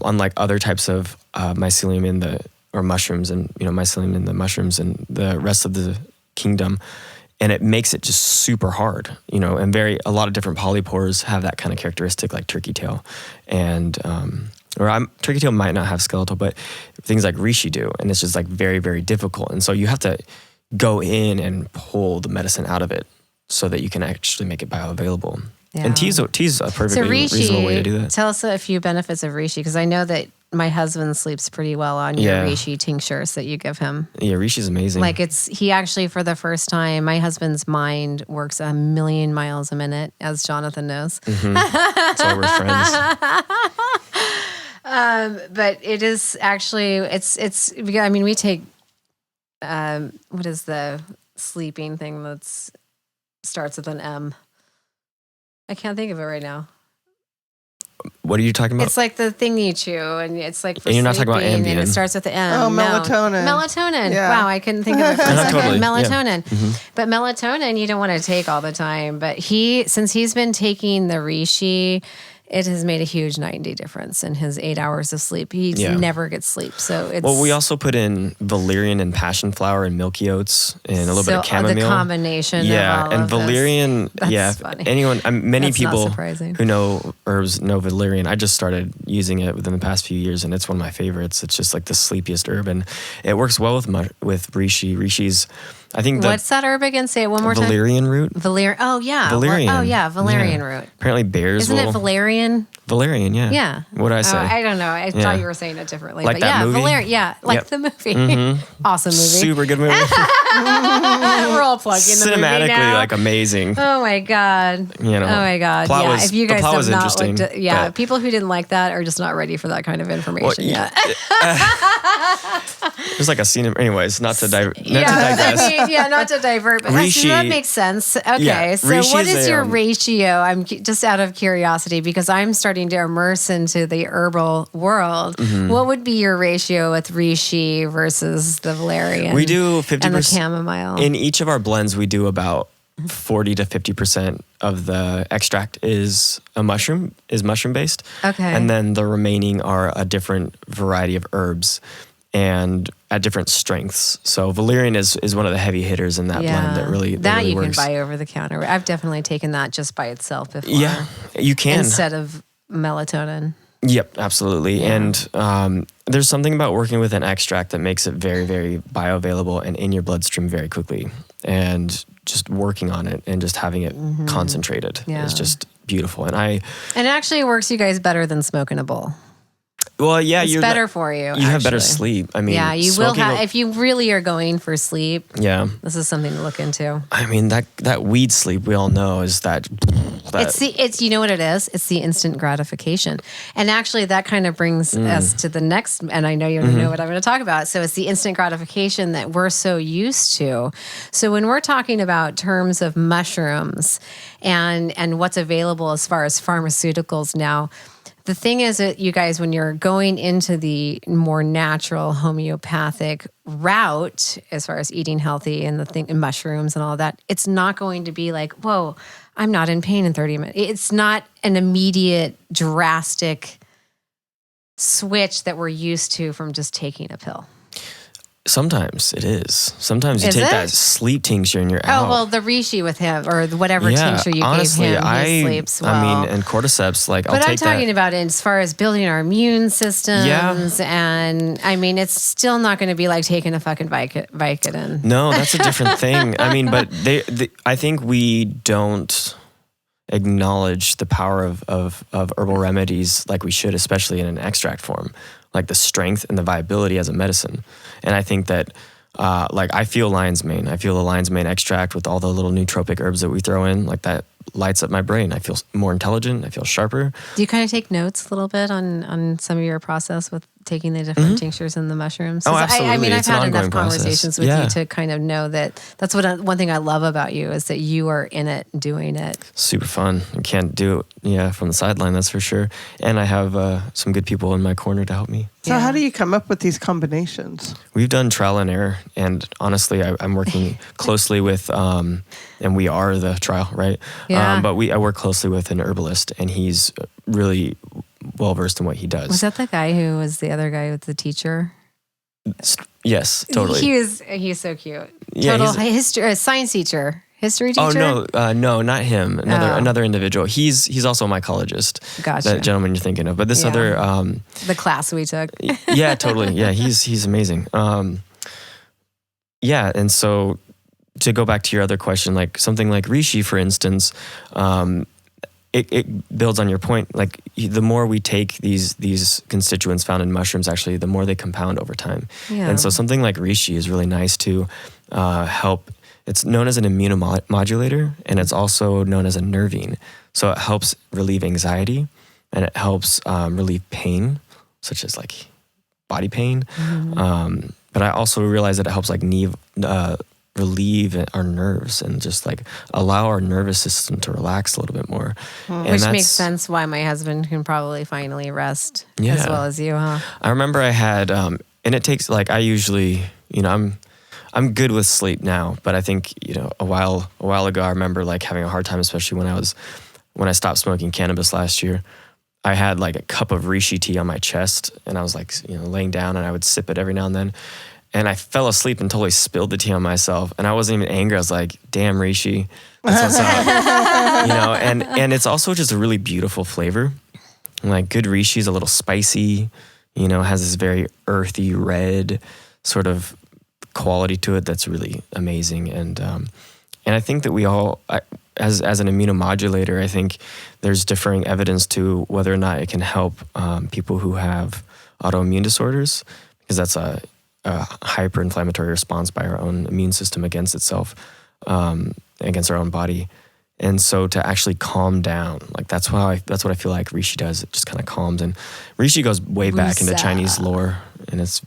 Unlike other types of mycelium or mushrooms, and mycelium in the mushrooms and the rest of the kingdom, and it makes it just super hard. And a lot of different polypores have that kind of characteristic, like turkey tail, and turkey tail might not have skeletal, but things like reishi do, and it's just like very, very difficult. And so you have to go in and pull the medicine out of it so that you can actually make it bioavailable. Yeah. And tea's a perfectly reasonable way to do that. Tell us a few benefits of reishi, because I know that my husband sleeps pretty well on your reishi tinctures that you give him. Yeah, reishi's amazing. Like he actually, for the first time, my husband's mind works 1,000,000 miles a minute, as Jonathan knows. That's why we're friends. But it is actually, we take, what is the sleeping thing that's starts with an M? I can't think of it right now. What are you talking about? It's like the thing you chew, and it's like for and you're not talking about Ambien. And it starts with the M. Oh, melatonin. Melatonin. Yeah. Wow, I couldn't think of it for a second. Totally. Melatonin. Yeah. But melatonin you don't want to take all the time. But since he's been taking the reishi, it has made a huge night and day difference in his 8 hours of sleep. He never gets sleep. So it's... Well, we also put in valerian and passion flower and milky oats and a little bit of chamomile. The combination of all and of valerian, That's funny. Many That's people not who know herbs know valerian. I just started using it within the past few years, and it's one of my favorites. It's just like the sleepiest herb, and it works well with reishi. Reishi's... I think what's that herb again? Say it one more time. Valerian root. Oh yeah. Valerian. Valerian root. Apparently bears. Isn't it valerian? Valerian, yeah. Yeah. What did I say? I don't know. I thought you were saying it differently. Like but that movie? Valerian. Yeah, like the movie. Awesome movie. Super good movie. We're all plugging the movie Cinematically, now. like amazing. Oh my god. Oh my god. Plot yeah. was, if you guys the plot have was not interesting. looked at, people who didn't like that are just not ready for that kind of information yet. There's like a scene. Anyways, not to digress. Not to divert, but that makes sense. Okay, yeah, so what is your ratio? I'm just out of curiosity because I'm starting to immerse into the herbal world. What would be your ratio with reishi versus the valerian? We do 50% and the chamomile. In each of our blends, we do about 40 to 50% of the extract is mushroom based. Okay, and then the remaining are a different variety of herbs and at different strengths. So valerian is one of the heavy hitters in that blend that really you works. Can buy over the counter. I've definitely taken that just by itself before. Yeah, you can. Instead of melatonin. Yep, absolutely. Yeah. And there's something about working with an extract that makes it very, very bioavailable and in your bloodstream very quickly. And just working on it and just having it concentrated is just beautiful. And it actually works you guys better than smoking a bowl. Well, yeah, It's better for you. You have better actually. sleep. I mean, Yeah, you will smoking have, if you really are going for sleep, yeah. this is something to look into. I mean, that weed sleep we all know is that. It's you know what it is? It's the instant gratification. And actually that kind of brings us to the next, and I know you know what I'm going to talk about. So it's the instant gratification that we're so used to. So when we're talking about terms of mushrooms and what's available as far as pharmaceuticals now, the thing is that you guys, when you're going into the more natural homeopathic route, as far as eating healthy and and mushrooms and all that, it's not going to be like, whoa, I'm not in pain in 30 minutes. It's not an immediate, drastic switch that we're used to from just taking a pill. Sometimes it is. Sometimes you take that sleep tincture and you're out. Oh, well, the reishi with him or whatever tincture you honestly, gave him, he sleeps well. I mean, and cordyceps, like I'll take that. But I'm talking about it as far as building our immune systems. And I mean, it's still not going to be like taking a fucking Vicodin. No, that's a different thing. I mean, but I think we don't acknowledge the power of herbal remedies like we should, especially in an extract form, like the strength and the viability as a medicine. And I think that, like I feel lion's mane. I feel the lion's mane extract with all the little nootropic herbs that we throw in, like that lights up my brain. I feel more intelligent. I feel sharper. Do you kind of take notes a little bit on some of your process with taking the different tinctures and the mushrooms? Oh, absolutely. I mean, I've had enough process. conversations with you to kind of know that that's one thing I love about you is that you are in it, doing it. Super fun. I can't do it, from the sideline, that's for sure. And I have some good people in my corner to help me. So how do you come up with these combinations? We've done trial and error, and honestly, I'm working closely with, and we are the trial, right? Yeah. But I work closely with an herbalist, and he's really well versed in what he does. Was that the guy who was the other guy with the teacher? Yes, totally. He's so cute. Yeah, Total history, science teacher. History teacher? Oh no, not him. Another individual. He's also a mycologist. Gotcha. That gentleman you're thinking of. But this other the class we took. Yeah, totally. Yeah, he's amazing. Yeah, and so to go back to your other question, like something like reishi, for instance, it builds on your point. Like the more we take these constituents found in mushrooms, actually, the more they compound over time. Yeah. And so something like reishi is really nice to help. It's known as an immunomodulator, and it's also known as a nervine. So it helps relieve anxiety, and it helps relieve pain, such as like body pain. Mm-hmm. But I also realize that it helps like relieve our nerves and just like allow our nervous system to relax a little bit more. Which makes sense why my husband can probably finally rest as well as you, huh? I remember I had, and it takes like, I usually, I'm good with sleep now, but I think, a while ago, I remember like having a hard time, especially when I stopped smoking cannabis last year. I had like a cup of reishi tea on my chest, and I was like, laying down, and I would sip it every now and then. And I fell asleep and totally spilled the tea on myself. And I wasn't even angry. I was like, damn, reishi. That's what's up. And it's also just a really beautiful flavor. Like good reishi is a little spicy, has this very earthy red sort of quality to it that's really amazing. And I think that we all, as an immunomodulator, I think there's differing evidence to whether or not it can help people who have autoimmune disorders, because that's a hyper-inflammatory response by our own immune system against itself, against our own body. And so to actually calm down, like that's what I feel like reishi does. It just kind of calms. And reishi goes way back into Chinese lore, and it's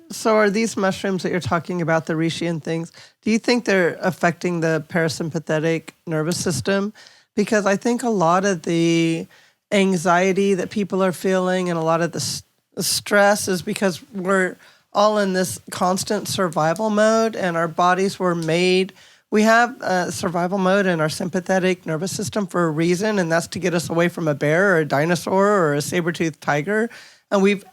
So are these mushrooms that you're talking about, the reishi and things, do you think they're affecting the parasympathetic nervous system? Because I think a lot of the anxiety that people are feeling and a lot of the stress is because we're all in this constant survival mode, and our bodies were made. We have survival mode in our sympathetic nervous system for a reason, and that's to get us away from a bear or a dinosaur or a saber-toothed tiger. And we've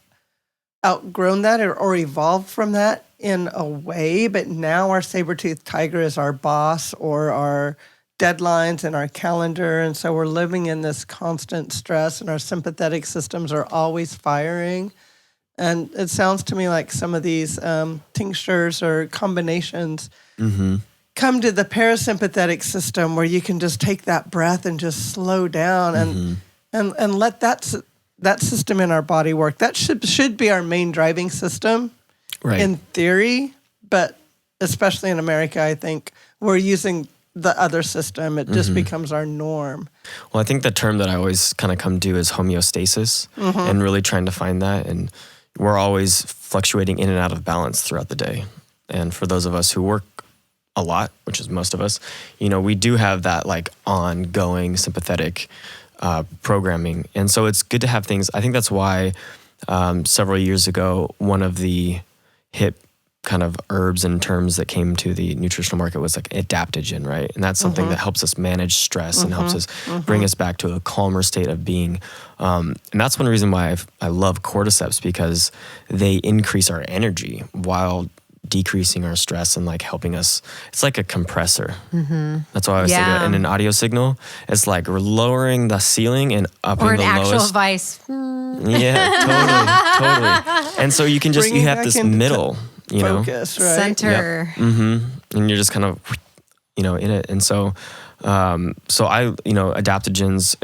outgrown that or evolved from that in a way, but now our saber-toothed tiger is our boss or our deadlines and our calendar, and so we're living in this constant stress, and our sympathetic systems are always firing. And it sounds to me like some of these tinctures or combinations come to the parasympathetic system where you can just take that breath and just slow down and let that that system in our body work. That should be our main driving system, Right. in theory. But especially in America, I think we're using the other system. It just becomes our norm. Well, I think the term that I always kind of come to is homeostasis, and really trying to find that. And we're always fluctuating in and out of balance throughout the day. And for those of us who work a lot, which is most of us, we do have that like ongoing sympathetic programming. And so it's good to have things. I think that's why several years ago, one of the hip kind of herbs and terms that came to the nutritional market was like adaptogen, right? And that's something that helps us manage stress and helps us bring us back to a calmer state of being. And that's one reason why I love cordyceps, because they increase our energy while decreasing our stress and like helping us. It's like a compressor. That's why I always say that in an audio signal. It's like we're lowering the ceiling and upping the lowest. Or an actual vice. Yeah, totally. And so you can just, Bringing you have back this into middle, focus, right? Center. and you're just kind of, in it. And so, adaptogens,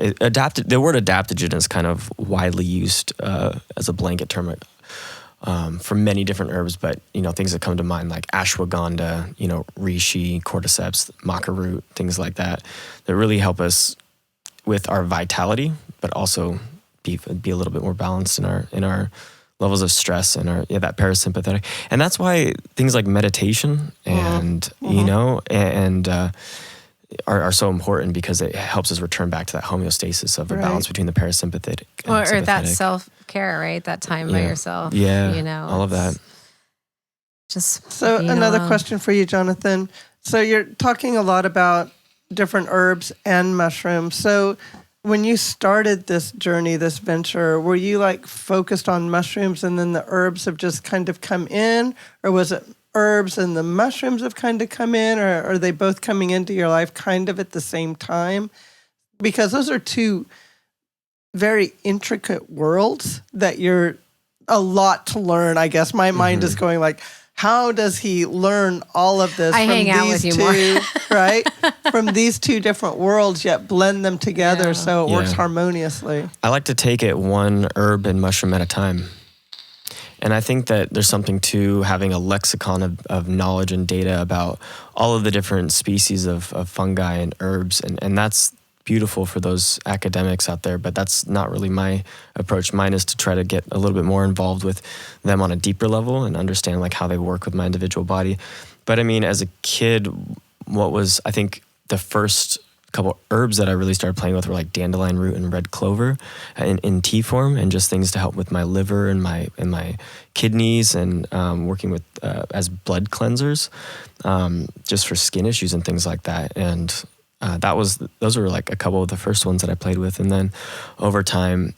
the word adaptogen is kind of widely used as a blanket term for many different herbs, but things that come to mind like ashwagandha, reishi, cordyceps, maca root, things like that really help us with our vitality, but also be a little bit more balanced in our levels of stress and our that parasympathetic. And that's why things like meditation and are so important, because it helps us return back to that homeostasis of a balance between the parasympathetic and or that self-care, right? That time by yourself. Yeah, all of that. So another question for you, Jonathan. So you're talking a lot about different herbs and mushrooms. So when you started this journey, this venture, were you like focused on mushrooms and then the herbs have just kind of come in? Or was it herbs and the mushrooms have kind of come in? Or are they both coming into your life kind of at the same time? Because those are two very intricate worlds that you're a lot to learn, I guess. My mind is going like, how does he learn all of this from hang out these with you two, more. right? From these two different worlds, yet blend them together so it works harmoniously. I like to take it one herb and mushroom at a time. And I think that there's something to having a lexicon of knowledge and data about all of the different species of fungi and herbs. And that's beautiful for those academics out there, but that's not really my approach. Mine is to try to get a little bit more involved with them on a deeper level and understand like how they work with my individual body. But I mean, as a kid, what was, I think, the first couple herbs that I really started playing with were like dandelion root and red clover in tea form, and just things to help with my liver and my kidneys, and working with as blood cleansers, just for skin issues and things like that. And those were like a couple of the first ones that I played with. And then over time,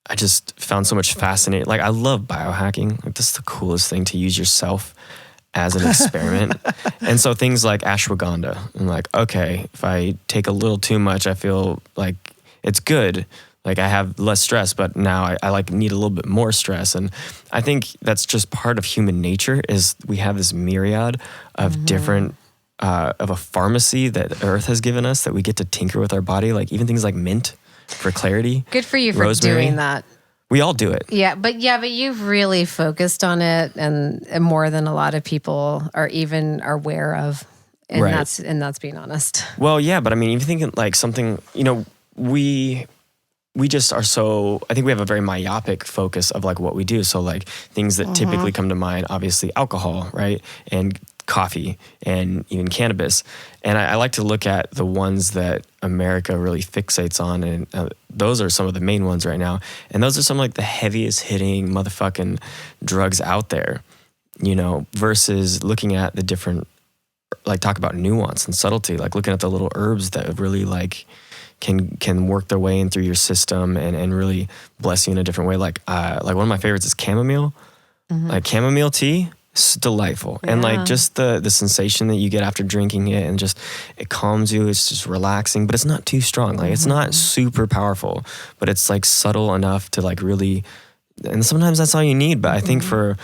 I just found so much fascinating. Like I love biohacking. Like this is the coolest thing, to use yourself as an experiment. And so things like ashwagandha, I'm like, okay, if I take a little too much, I feel like it's good. Like I have less stress, but now I like need a little bit more stress. And I think that's just part of human nature, is we have this myriad of different of a pharmacy that Earth has given us that we get to tinker with our body. Like even things like mint for clarity. Good for you for rosemary. doing that. We all do it. Yeah, but you've really focused on it, and more than a lot of people are aware of. And that's being honest. Well, yeah, but I mean, if you think like something, we just are so, I think we have a very myopic focus of like what we do. So like things that typically come to mind, obviously alcohol, right? And coffee and even cannabis. And I like to look at the ones that America really fixates on. And those are some of the main ones right now. And those are some like the heaviest hitting motherfucking drugs out there, versus looking at the different, like talk about nuance and subtlety, like looking at the little herbs that really like can work their way in through your system and really bless you in a different way. Like one of my favorites is chamomile. Like chamomile tea. It's delightful. Yeah. And like just the sensation that you get after drinking it, and just it calms you. It's just relaxing, but it's not too strong. Like it's not super powerful, but it's like subtle enough to like really, and sometimes that's all you need. But I think for,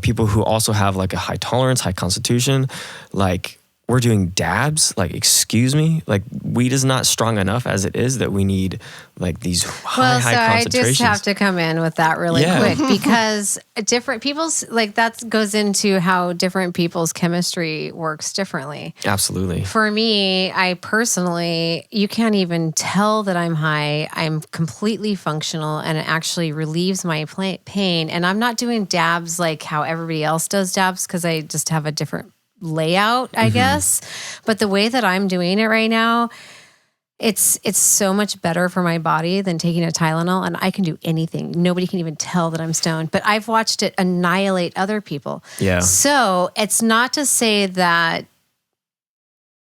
people who also have like a high tolerance, high constitution, like we're doing dabs. Like, excuse me, like weed is not strong enough as it is that we need like these high concentrations. I just have to come in with that really quick because different people's like that goes into how different people's chemistry works differently. Absolutely. For me, I personally, you can't even tell that I'm high. I'm completely functional and it actually relieves my pain. And I'm not doing dabs like how everybody else does dabs because I just have a different layout, I guess. But the way that I'm doing it right now, it's so much better for my body than taking a Tylenol, and I can do anything. Nobody can even tell that I'm stoned, but I've watched it annihilate other people. Yeah. So it's not to say that,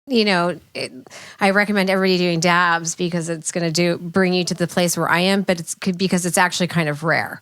I recommend everybody doing dabs because it's going to bring you to the place where I am, but it's because it's actually kind of rare.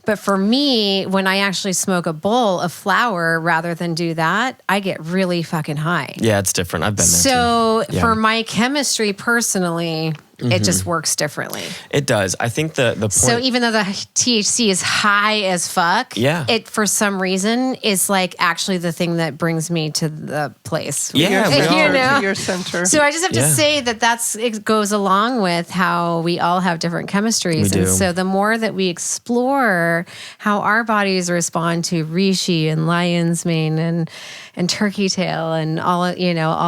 But for me, when I actually smoke a bowl of flower rather than do that, I get really fucking high. Yeah, it's different. I've been there So too. for my chemistry personally, it just works differently. It does. I think the point. So even though the THC is high as fuck, it for some reason is like actually the thing that brings me to the place. Yeah, to your center. So I just have to say that it goes along with how we all have different chemistries. And so the more that we explore how our bodies respond to reishi and lion's mane and turkey tail and all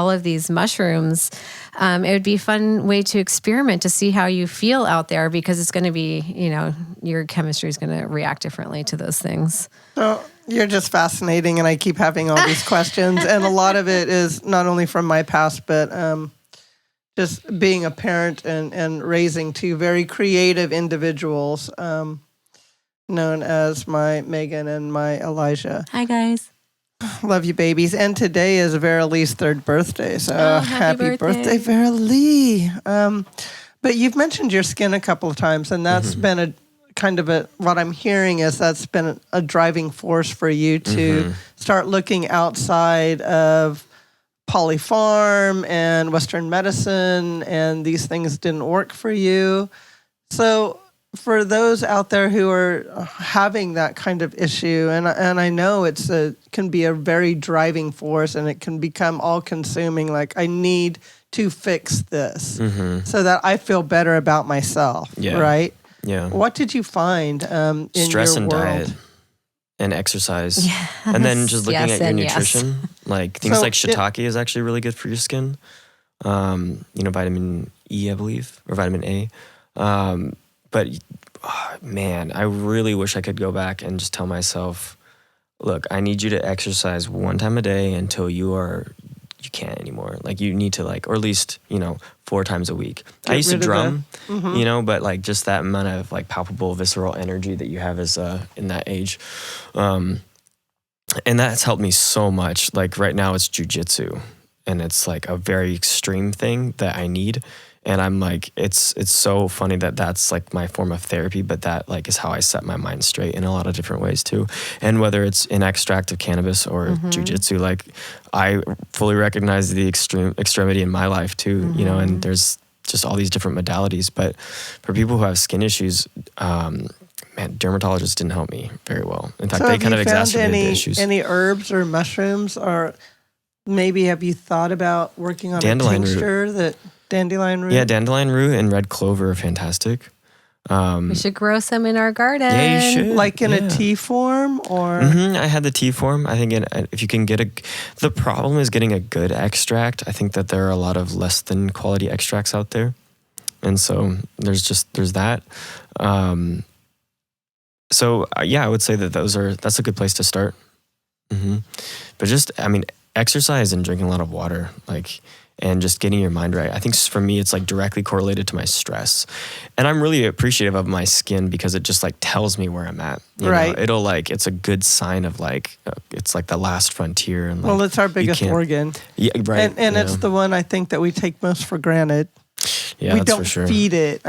of these mushrooms, it would be a fun way to experiment to see how you feel out there because it's going to be, your chemistry is going to react differently to those things. So you're just fascinating, and I keep having all these questions, and a lot of it is not only from my past, but just being a parent and raising two very creative individuals, known as my Megan and my Elijah. Hi, guys. Love you, babies. And today is Verilee's 3rd birthday. So happy birthday, Verilee. But you've mentioned your skin a couple of times, and that's been a kind of what I'm hearing is that's been a driving force for you to start looking outside of polyfarm and Western medicine, and these things didn't work for you. So for those out there who are having that kind of issue, and I know can be a very driving force, and it can become all-consuming, like I need to fix this so that I feel better about myself, right? Yeah. What did you find in stress your and world? diet and exercise, and then just looking at your nutrition, like things like shiitake is actually really good for your skin. Vitamin E, I believe, or vitamin A. But man, I really wish I could go back and just tell myself, look, I need you to exercise 1 time a day until you can't anymore. Like you need to or at least, 4 times a week. I used to drum, but like just that amount of like palpable visceral energy that you have as in that age. And that's helped me so much. Like right now it's jujitsu, and it's like a very extreme thing that I need. And I'm like, it's so funny that that's like my form of therapy, but that like is how I set my mind straight in a lot of different ways too. And whether it's an extract of cannabis or jujitsu, like I fully recognize the extremity in my life too, and there's just all these different modalities. But for people who have skin issues, dermatologists didn't help me very well. In fact, they kind of exacerbated the issues. Any herbs or mushrooms, or maybe have you thought about working on dandelion a tincture dandelion root? Yeah, dandelion root and red clover are fantastic. We should grow some in our garden. Yeah, you should. Like in a tea form, or? I had the tea form. I think if you can the problem is getting a good extract. I think that there are a lot of less than quality extracts out there. And so there's that. I would say that that's a good place to start. But just, exercise and drinking a lot of water, and just getting your mind right. I think for me, it's like directly correlated to my stress. And I'm really appreciative of my skin because it just like tells me where I'm at. You know? It'll it's a good sign of it's like the last frontier. And well, it's our biggest organ. Yeah, right. And it's the one I think that we take most for granted. Yeah, we that's don't for sure. feed it.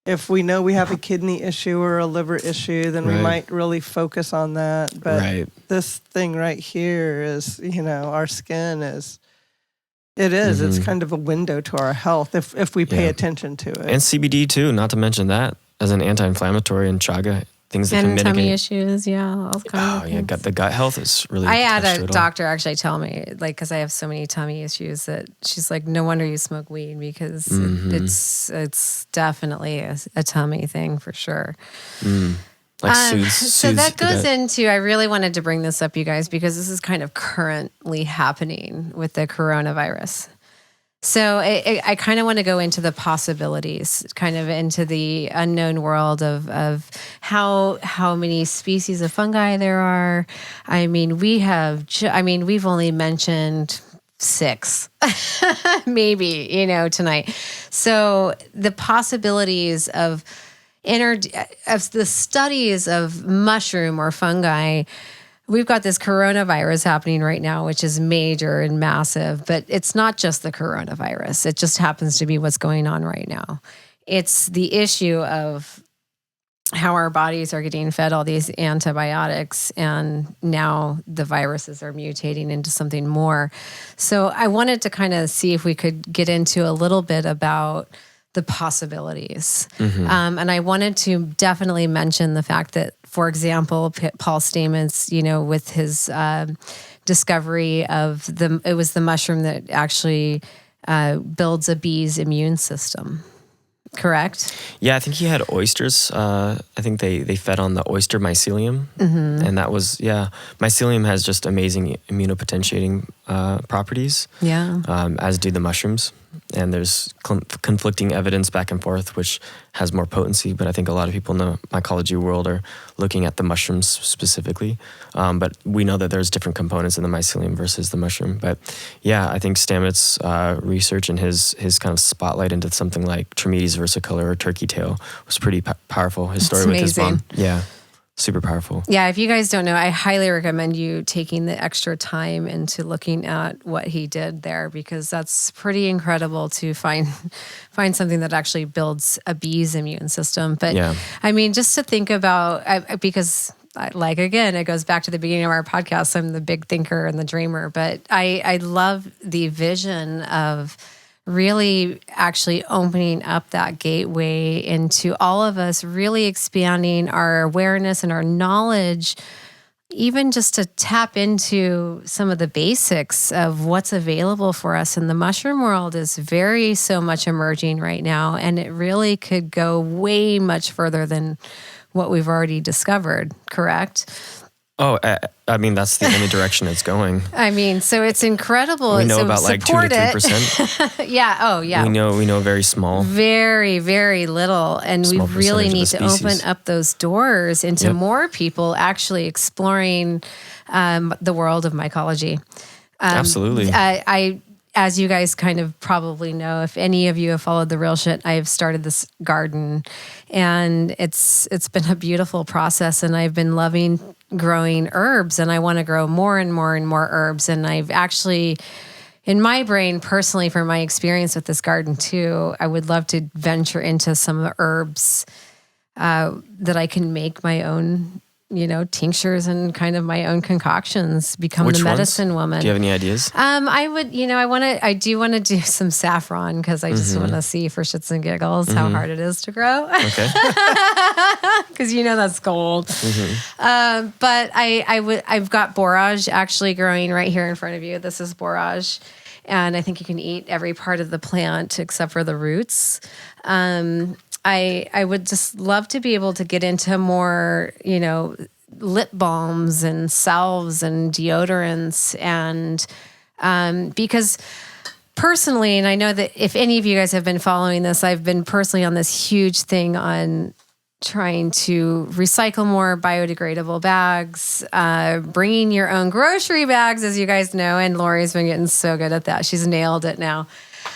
If we know we have a kidney issue or a liver issue, then we might really focus on that. But this thing right here is, our skin is. It is. It's kind of a window to our health if we pay attention to it. And CBD too, not to mention that as an anti-inflammatory, and chaga things that And can mitigate. tummy issues, yeah, all kinds of things. The gut health is really. I had attached a to it all. doctor actually tell me, like, because I have so many tummy issues, that she's like, no wonder you smoke weed, because it's definitely a tummy thing for sure. Like So soothes that the goes gut. into, I really wanted to bring this up, you guys, because this is kind of currently happening with the coronavirus. So I kind of want to go into the possibilities, kind of into the unknown world of how many species of fungi there are. I mean, we've only mentioned 6, maybe, tonight. So the possibilities of the studies of mushroom or fungi. We've got this coronavirus happening right now, which is major and massive, but it's not just the coronavirus. It just happens to be what's going on right now. It's the issue of how our bodies are getting fed all these antibiotics, and now the viruses are mutating into something more. So I wanted to kind of see if we could get into a little bit about the possibilities. And I wanted to definitely mention the fact that, for example, Paul Stamets, with his discovery of it was the mushroom that actually builds a bee's immune system. Correct? Yeah, I think he had oysters. I think they fed on the oyster mycelium. And that was, mycelium has just amazing immunopotentiating properties. Yeah. As do the mushrooms. And there's conflicting evidence back and forth, which has more potency. But I think a lot of people in the mycology world are looking at the mushrooms specifically. But we know that there's different components in the mycelium versus the mushroom. But yeah, I think Stamets' research and his kind of spotlight into something like Trametes versicolor or turkey tail was pretty powerful. His story with his mom. Yeah. Super powerful. Yeah, if you guys don't know, I highly recommend you taking the extra time into looking at what he did there, because that's pretty incredible to find something that actually builds a bee's immune system. But Yeah. I mean, just to think about, because like, again, it goes back to the beginning of our podcast, I'm the big thinker and the dreamer, but I love the vision of really actually opening up that gateway into all of us really expanding our awareness and our knowledge, even just to tap into some of the basics of what's available for us. And the mushroom world is so much emerging right now, and it really could go way much further than what we've already discovered, correct? Oh, I mean, that's the only direction it's going. I mean, so it's incredible. We know so about like 2 to 3%. Yeah. Oh, yeah. We know very small. Very, very little. And Small we really percentage of need the to species. open up those doors into more people actually exploring the world of mycology. Absolutely. As you guys kind of probably know, if any of you have followed the real shit, I've started this garden, and it's been a beautiful process, and I've been loving growing herbs, and I want to grow more and more and more herbs. And I've actually, in my brain personally, from my experience with this garden too, I would love to venture into some of the herbs that I can make my own, tinctures and kind of my own concoctions, become Which the ones? medicine woman. Do you have any ideas? I do want to do some saffron, because I just want to see for shits and giggles how hard it is to grow. Okay. Because that's gold. But I've got borage actually growing right here in front of you. This is borage. And I think you can eat every part of the plant except for the roots. I would just love to be able to get into more, lip balms and salves and deodorants, and because personally, and I know that if any of you guys have been following this, I've been personally on this huge thing on trying to recycle more biodegradable bags, bringing your own grocery bags, as you guys know, and Lori's been getting so good at that. She's nailed it now.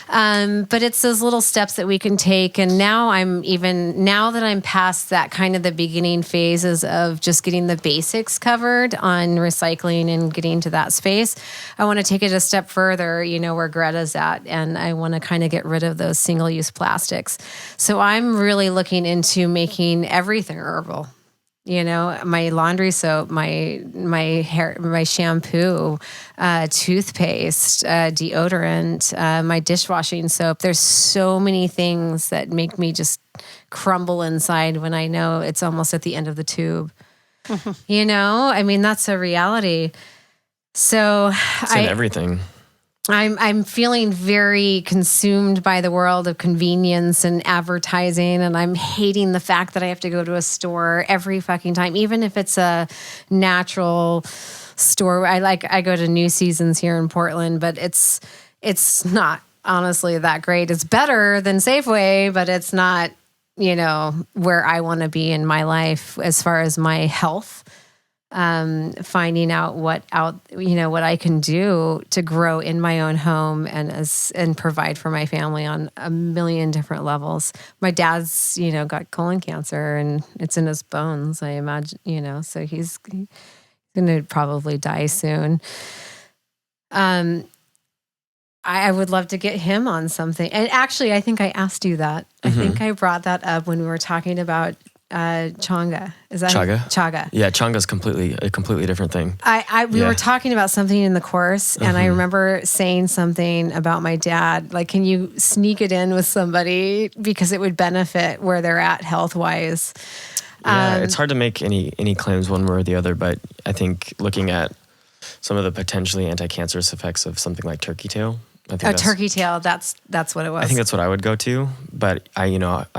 But it's those little steps that we can take. And now that I'm past that kind of the beginning phases of just getting the basics covered on recycling and getting to that space, I want to take it a step further, where Greta's at. And I want to kind of get rid of those single-use plastics. So I'm really looking into making everything herbal. My laundry soap, my hair, my shampoo, toothpaste, deodorant, my dishwashing soap. There's so many things that make me just crumble inside when I know it's almost at the end of the tube. You know, I mean, that's a reality. So It's in everything. I'm feeling very consumed by the world of convenience and advertising, and I'm hating the fact that I have to go to a store every fucking time, even if it's a natural store. I go to New Seasons here in Portland, but it's not honestly that great. It's better than Safeway, but it's not, you know, where I want to be in my life as far as my health. Finding out what I can do to grow in my own home and provide for my family on a million different levels. My dad's, you know, got colon cancer and it's in his bones, I imagine, you know, so he's going to probably die soon. I would love to get him on something. And actually, I think I asked you that. I think I brought that up when we were talking about Changa. Is that Chaga? Yeah, Changa's a completely different thing. We were talking about something in the course, and I remember saying something about my dad. Like, can you sneak it in with somebody because it would benefit where they're at health wise? Yeah, it's hard to make any claims one way or the other, but I think looking at some of the potentially anti-cancerous effects of something like turkey tail. Turkey tail. That's what it was. I think that's what I would go to, but I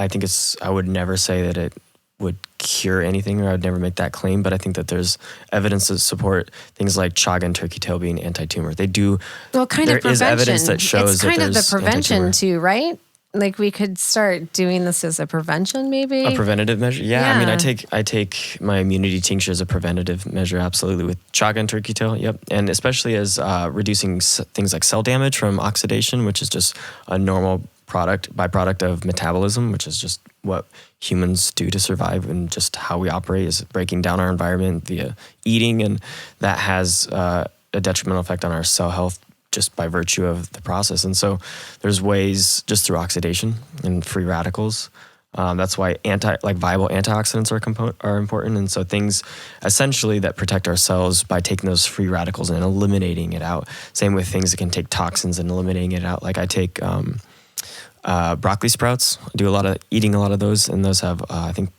think I would never say that it would cure anything, or I'd never make that claim, but I think that there's evidence to support things like chaga and turkey tail being anti-tumor. They do. Well, kind of prevention. There is evidence that shows it's kind that of the prevention too, right? Like we could start doing this as a prevention, maybe a preventative measure. Yeah. I mean, I take my immunity tincture as a preventative measure, absolutely, with chaga and turkey tail. Yep, and especially as reducing things like cell damage from oxidation, which is just a normal byproduct of metabolism, which is just what humans do to survive, and just how we operate is breaking down our environment via eating, and that has a detrimental effect on our cell health just by virtue of the process. And so there's ways just through oxidation and free radicals. That's why viable antioxidants are important. And so things essentially that protect our cells by taking those free radicals and eliminating it out. Same with things that can take toxins and eliminating it out. Like I take broccoli sprouts. I do eating a lot of those, and those have I think,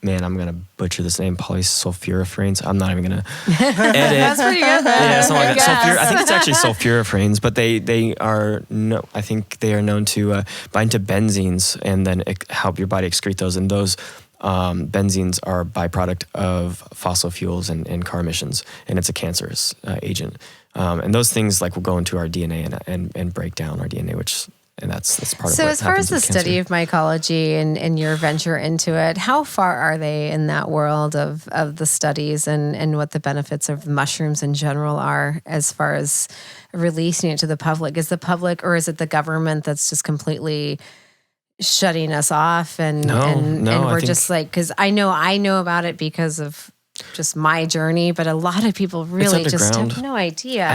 man, I'm gonna butcher this name, polysulfurafranes. I'm not even gonna edit. That's pretty good. Yeah, something like that. I think it's actually sulfurafranes, but I think they are known to bind to benzenes and then help your body excrete those. And those benzenes are a byproduct of fossil fuels and car emissions, and it's a cancerous agent. And those things will go into our DNA and break down our DNA, and that's part of so what as far as the happens with study cancer. of mycology and your venture into it, how far are they in that world of the studies and what the benefits of mushrooms in general are as far as releasing it to the public? Is the public, or is it the government that's just completely shutting us off and we're just because I know about it because of just my journey, but a lot of people really just have no idea.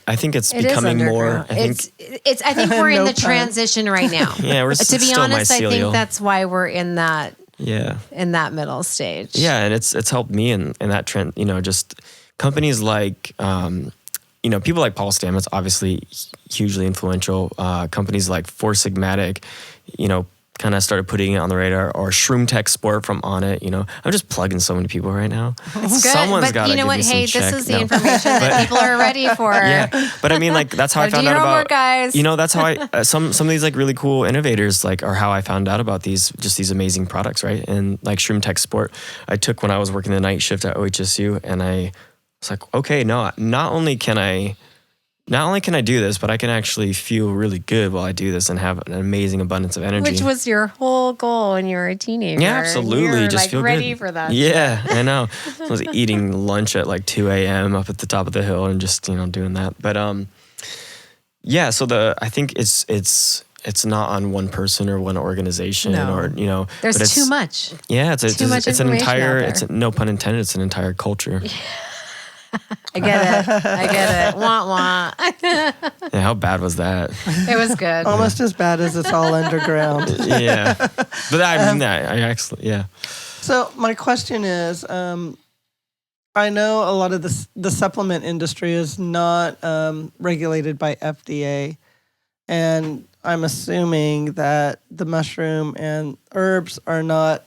I think it's becoming more. I think we're in the transition right now. Yeah, we're to be still honest, mycelial. I think that's why we're in that. Yeah. In that middle stage. Yeah, and it's helped me in that trend. Just companies like people like Paul Stamets, obviously hugely influential. Companies like Four Sigmatic, kind of started putting it on the radar, or Shroom Tech Sport from On It. I'm just plugging so many people right now. It's good. Someone's got to you know give what? me some Hey, check. this is the information that people are ready for. Yeah, but I mean, that's how I found out about. Guys. That's how I some of these really cool innovators are how I found out about these amazing products, right? And Shroom Tech Sport, I took when I was working the night shift at OHSU, and I was like, okay, no, not only can I do this, but I can actually feel really good while I do this and have an amazing abundance of energy. Which was your whole goal when you were a teenager. Yeah, absolutely. You're just feel ready good. for that. Yeah, I know. I was eating lunch at 2 a.m. up at the top of the hill and just doing that. But yeah. So I think it's not on one person or one organization or There's but too much. Yeah, too much it's an entire. It's no pun intended. It's an entire culture. Yeah. I get it. Wah, wah. Yeah, how bad was that? It was good. Almost as bad as it's all underground. Yeah. But I mean that. I actually, yeah. So my question is, I know a lot of the supplement industry is not regulated by FDA. And I'm assuming that the mushroom and herbs are not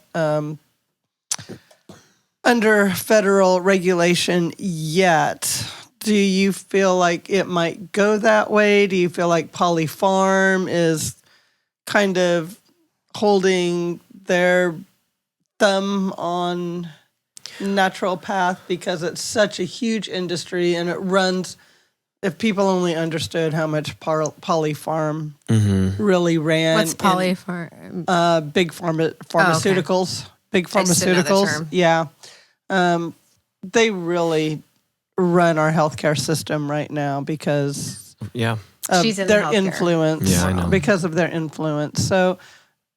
under federal regulation yet. Do you feel like it might go that way? Do you feel like Polyfarm is kind of holding their thumb on naturopath because it's such a huge industry and it runs? If people only understood how much Polyfarm really ran. What's Polyfarm? Big pharmaceuticals. Oh, okay. Big pharmaceuticals. Yeah. They really run our healthcare system right now because She's in their influence. Yeah, I know. Because of their influence. So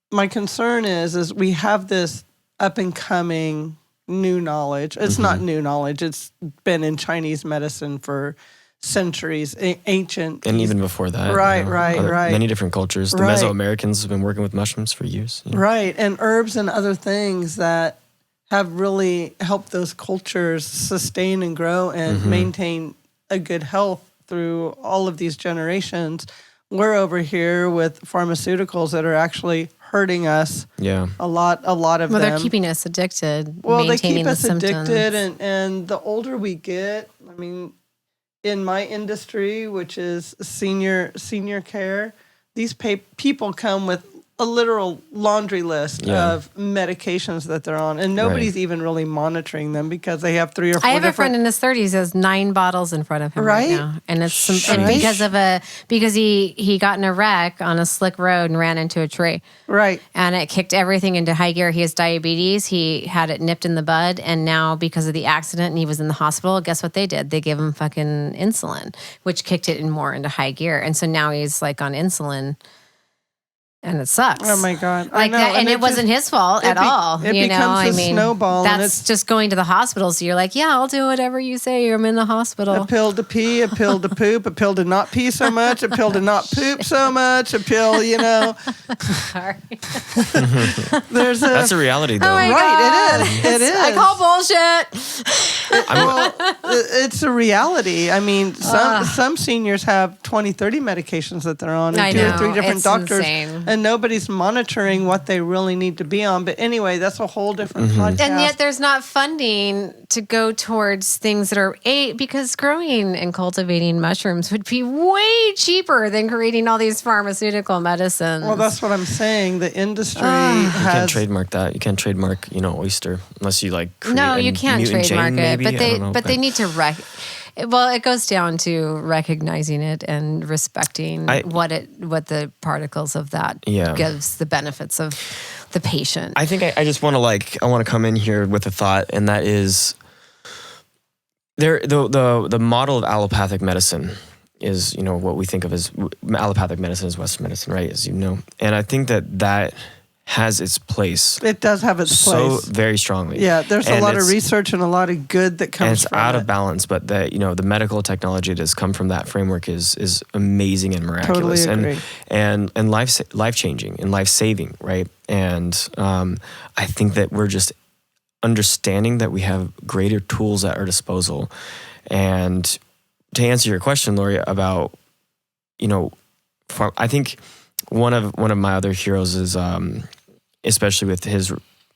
my concern is we have this up and coming new knowledge. It's not new knowledge. It's been in Chinese medicine for centuries, ancient. And even before that. Right. Many different cultures. The Mesoamericans have been working with mushrooms for years. Right. And herbs and other things that have really helped those cultures sustain and grow and maintain a good health through all of these generations. We're over here with pharmaceuticals that are actually hurting us. Yeah. A lot of them. Well, they're keeping us addicted. Well, they keep us addicted. And the older we get, I mean, in my industry, which is senior care, these people come with a literal laundry list of medications that they're on, and nobody's even really monitoring them because they have 3 or 4. I have a friend in his 30s who has 9 bottles in front of him right now, and it's because he got in a wreck on a slick road and ran into a tree, right, and it kicked everything into high gear. He has diabetes. He had it nipped in the bud, and now because of the accident and he was in the hospital, guess what they did? They gave him fucking insulin, which kicked it more into high gear, and so now he's like on insulin. And it sucks. Oh my God! Like that, and it wasn't his fault at all. It becomes a snowball. That's just going to the hospital. So you're like, yeah, I'll do whatever you say. I'm in the hospital. A pill to pee, a pill to poop, a pill to not pee so much, a pill to not poop so much, a pill, Sorry. That's a reality, though. Oh my God. It is. I call bullshit. It's a reality. I mean, some seniors have 20, 30 medications that they're on, and 2 or 3 different doctors. Insane. And nobody's monitoring what they really need to be on. But anyway, that's a whole different podcast. And yet there's not funding to go towards things that are because growing and cultivating mushrooms would be way cheaper than creating all these pharmaceutical medicines. Well, that's what I'm saying. The industry You can't trademark that. You can't trademark, oyster unless you create you can't trademark it. Maybe. But they need to Well, it goes down to recognizing it and respecting what the particles of that gives the benefits of the patient. I think I just want to I want to come in here with a thought, and that is the model of allopathic medicine is what we think of as allopathic medicine is Western medicine, right? As you know, and I think that has its place. It does have its place. So very strongly. Yeah, there's a lot of research and a lot of good that comes from it. And it's out of balance, but the medical technology that has come from that framework is amazing and miraculous. Totally agree. And life-changing and life-saving, right? And I think that we're just understanding that we have greater tools at our disposal. And to answer your question, Lori, about, I think one of my other heroes is, especially with his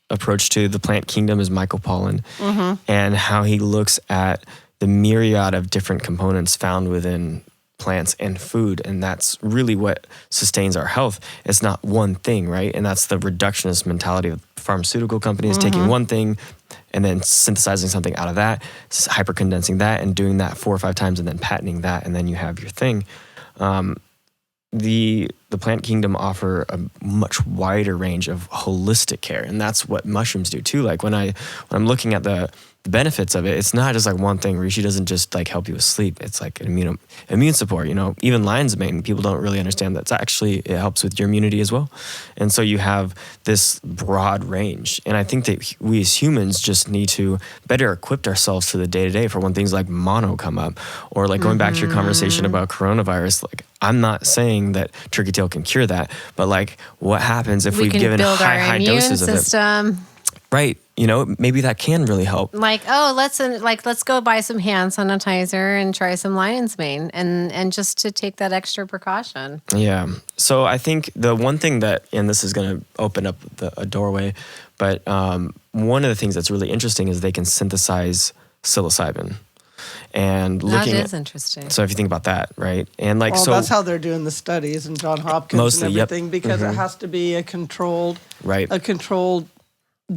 approach to the plant kingdom, is Michael Pollan, and how he looks at the myriad of different components found within plants and food, and that's really what sustains our health. It's not one thing, right? And that's the reductionist mentality of pharmaceutical companies, taking one thing and then synthesizing something out of that, hypercondensing that, and doing that 4 or 5 times, and then patenting that, and then you have your thing. The plant kingdom offer a much wider range of holistic care, and that's what mushrooms do too. Like when I'm looking at the benefits of it, it's not just one thing. Reishi doesn't just help you with sleep. It's like an immune support. Even lion's mane, people don't really understand that it helps with your immunity as well. And so you have this broad range. And I think that we as humans just need to better equip ourselves to the day-to-day for when things like mono come up, or going back to your conversation about coronavirus. I'm not saying that turkey tail can cure that, but what happens if we've given high doses of it? Right. You know, maybe that can really help. Like, oh, let's go buy some hand sanitizer and try some lion's mane, and just to take that extra precaution. Yeah. So I think the one thing that, and this is going to open up a doorway, but one of the things that's really interesting is they can synthesize psilocybin. And looking that is interesting. So if you think about that, right? And like, Well, so that's how they're doing the studies in John Hopkins Mostly, and yep. everything, because it has to be a controlled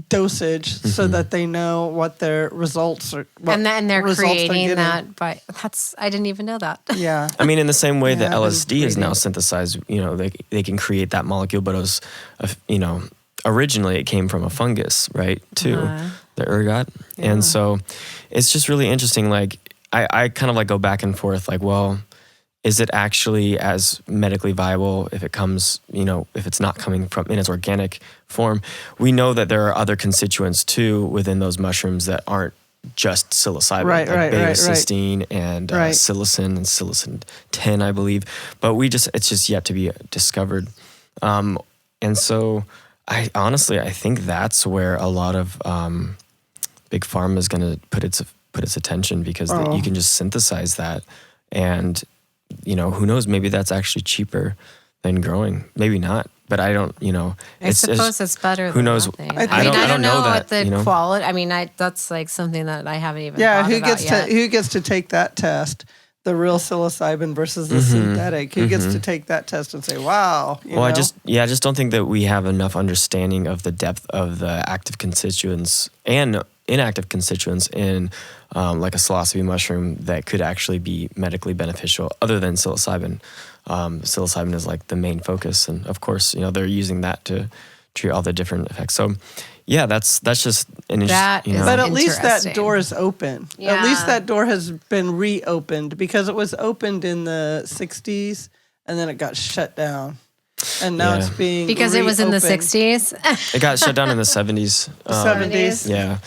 dosage so that they know what their results are. And they're creating that by I didn't even know that. Yeah. I mean, in the same way that I've been LSD is now reading. synthesized, you know, they can create that molecule, but it was, you know, originally it came from a fungus, right? Too, the ergot. Yeah. And so it's just really interesting. Like, I kind of like go back and forth, like, well, is it actually as medically viable if it comes, you know, if it's not coming from in its organic form? We know that there are other constituents too within those mushrooms that aren't just psilocybin, like beta-cysteine and psilocin and psilocin 10, I believe. But it's just yet to be discovered. And so I think that's where a lot of big pharma is going to put its attention, because you can just synthesize that, and you know, who knows, maybe that's actually cheaper than growing. Maybe not, but I don't, you know. I suppose it's better. Who knows? Nothing. I don't know that, what the you know? quality. I mean, that's like something that I haven't even. Yeah, thought about who gets to take that test? The real psilocybin versus the synthetic. Who gets to take that test and say, "Wow"? You know? I just don't think that we have enough understanding of the depth of the active constituents and inactive constituents in like a psilocybe mushroom that could actually be medically beneficial, other than psilocybin. Psilocybin is like the main focus, and of course, you know, they're using that to treat all the different effects. So, yeah, that's just an interesting. You know. But at least that door is open. Yeah. At least that door has been reopened, because it was opened in the 60s and then it got shut down. And now it's being because it was in the 60s. It got shut down in the 70s. 70s. Yeah.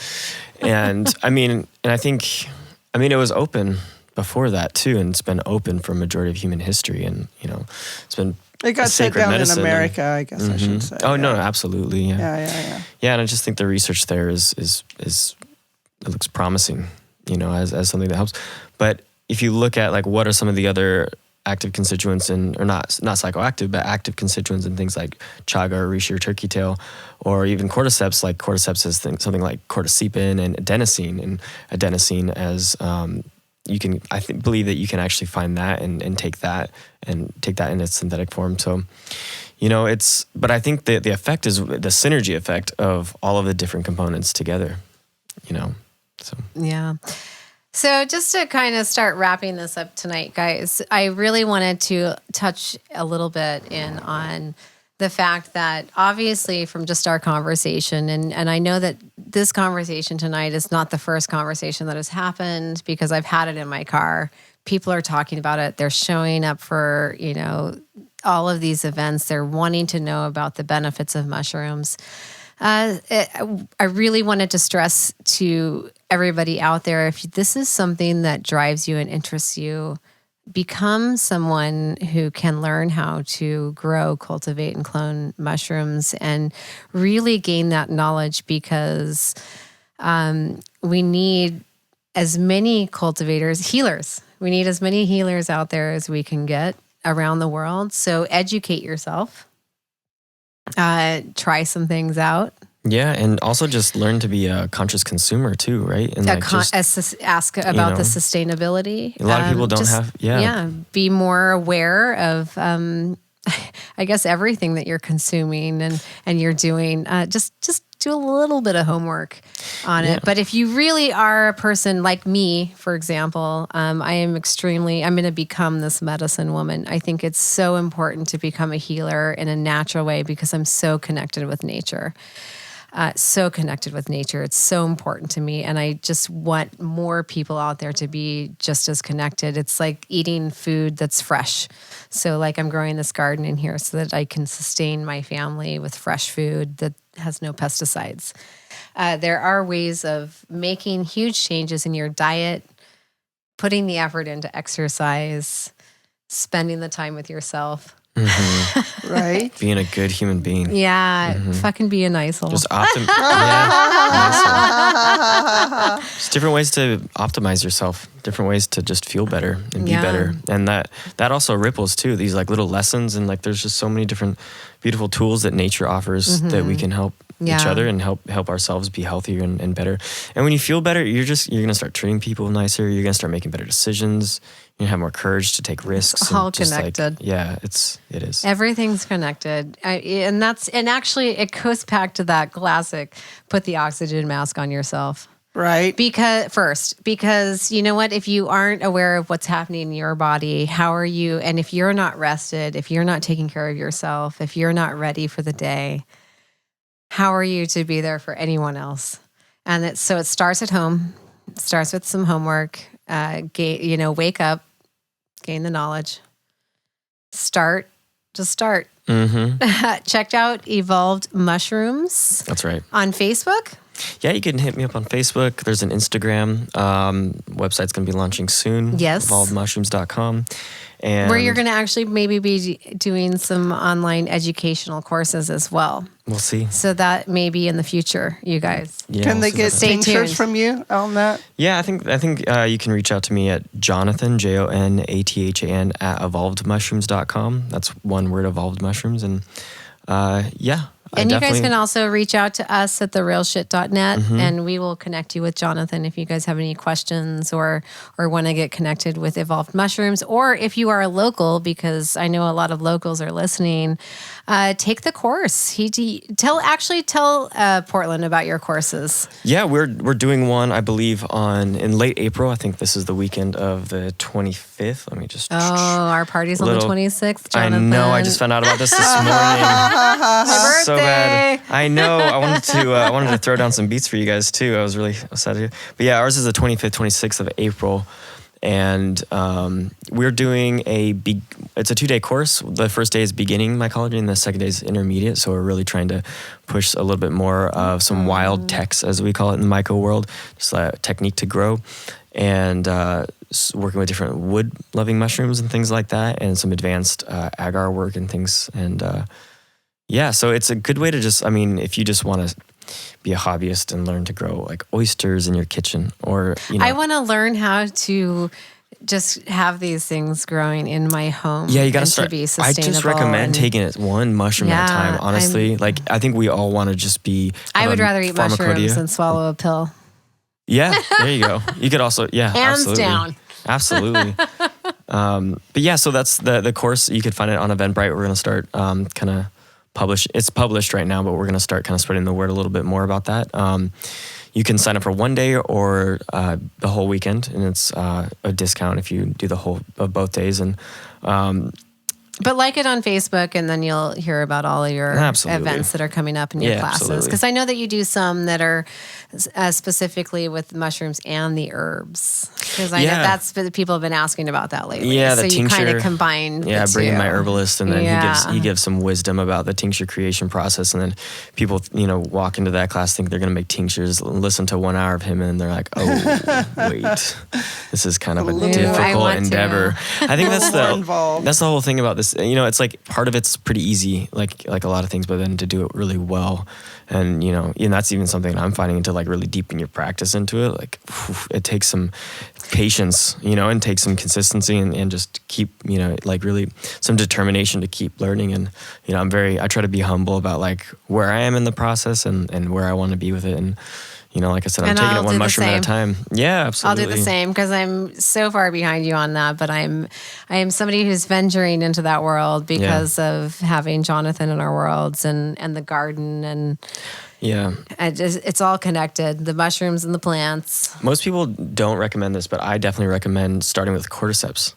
And I mean, it was open before that too, and it's been open for a majority of human history, and you know, it's been It got shut down in America, I guess I should say. Oh no, absolutely, yeah. Yeah. And I just think the research there is it looks promising, you know, as something that helps. But if you look at like what are some of the other active constituents or not psychoactive, but active constituents in things like chaga or reishi or turkey tail, or even cordyceps, like cordyceps has something like cordycepin and adenosine as believe that you can actually find that and take that in its synthetic form. So, you know, but I think the effect is the synergy effect of all of the different components together, you know, so. Yeah. So just to kind of start wrapping this up tonight, guys, I really wanted to touch a little bit on the fact that obviously from just our conversation, and I know that this conversation tonight is not the first conversation that has happened, because I've had it in my car. People are talking about it. They're showing up for, you know, all of these events. They're wanting to know about the benefits of mushrooms. I really wanted to stress to everybody out there, if this is something that drives you and interests you, become someone who can learn how to grow, cultivate, and clone mushrooms, and really gain that knowledge, because we need as many healers. We need as many healers out there as we can get around the world. So educate yourself. Try some things out. Yeah, and also just learn to be a conscious consumer too, right? And ask about the sustainability. A lot of people don't have. Yeah, be more aware of, I guess, everything that you're consuming and you're doing. Just do a little bit of homework on it. But if you really are a person like me, for example, I'm going to become this medicine woman. I think it's so important to become a healer in a natural way, because I'm so connected with nature. It's so important to me. And I just want more people out there to be just as connected. It's like eating food that's fresh. So like I'm growing this garden in here so that I can sustain my family with fresh food that has no pesticides. There are ways of making huge changes in your diet, putting the effort into exercise, spending the time with yourself. right? Being a good human being. Yeah, fucking be a nice hole. Just just different ways to optimize yourself, different ways to just feel better and be better. And that also ripples too, these like little lessons, and like there's just so many different beautiful tools that nature offers that we can help each other and help ourselves be healthier and better. And when you feel better, you're going to start treating people nicer, you're going to start making better decisions, you're going to have more courage to take risks. It's all connected. It is. Everything's connected. And actually it goes back to that classic, put the oxygen mask on yourself. Right. Because you know what? If you aren't aware of what's happening in your body, how are you? And if you're not rested, if you're not taking care of yourself, if you're not ready for the day, how are you to be there for anyone else? And so it starts at home. It starts with some homework. Wake up, gain the knowledge. Start. Checked out Evolved Mushrooms. That's right. On Facebook. Yeah, you can hit me up on Facebook. There's an Instagram. Website's going to be launching soon. Yes. evolvedmushrooms.com. And where you're going to actually maybe be doing some online educational courses as well. We'll see. So that may be in the future, you guys. Yeah, can they get Stay tinctures tuned. from you on that? Yeah, I think you can reach out to me at Jonathan, JONATHAN, at evolvedmushrooms.com. That's one word, Evolved Mushrooms. And And you guys can also reach out to us at therealshit.net and we will connect you with Jonathan if you guys have any questions or want to get connected with Evolved Mushrooms. Or if you are a local, because I know a lot of locals are listening, take the course. Tell Portland about your courses. Yeah, we're doing one, I believe, in late April. I think this is the weekend of the 25th. Let me just... Oh, our party's on the 26th, Jonathan. I know. I just found out about this morning. My birthday. So bad. I know. I wanted to throw down some beats for you guys too. I was really excited. But yeah, ours is the 25th, 26th of April. And we're doing it's a 2-day course. The first day is beginning mycology and the second day is intermediate. So we're really trying to push a little bit more of some wild techs, as we call it in the myco world, just a technique to grow. And working with different wood-loving mushrooms and things like that, and some advanced agar work and things. And so it's a good way to if you just want to be a hobbyist and learn to grow like oysters in your kitchen, or I want to learn how to just have these things growing in my home. Yeah, you got to start. To be I sustainable. just recommend taking it one mushroom at a time. Honestly, I think we all want to just be. I would rather eat mushrooms than swallow a pill. Yeah, there you go. You could also, hands absolutely. down. Absolutely. But yeah, so that's the course. You could find it on Eventbrite. We're going to start kind of it's published right now, but we're going to start kind of spreading the word a little bit more about that. You can sign up for one day or the whole weekend, and it's a discount if you do the whole of both days. And but like it on Facebook, and then you'll hear about all of your events that are coming up in your classes. Because I know that you do some that are specifically with mushrooms and the herbs. Because I know people have been asking about that lately. Yeah, so the you tincture. kind of combine the two. Bring in my herbalist, and then he gives some wisdom about the tincture creation process. And then people, walk into that class, think they're going to make tinctures, listen to 1 hour of him, and they're like, oh, wait, this is kind of a difficult endeavor. I think that's the whole thing about this. It's like part of it's pretty easy, like a lot of things, but then to do it really well, and that's even something I'm finding, to like really deepen your practice into it. Like it takes some patience, and takes some consistency and just keep, like really some determination to keep learning. And I try to be humble about like where I am in the process and where I want to be with it. And like I said, I'm taking it one mushroom at a time. Yeah, absolutely. I'll do the same because I'm so far behind you on that. But I am somebody who's venturing into that world because of having Jonathan in our worlds and the garden and it's all connected. The mushrooms and the plants. Most people don't recommend this, but I definitely recommend starting with cordyceps.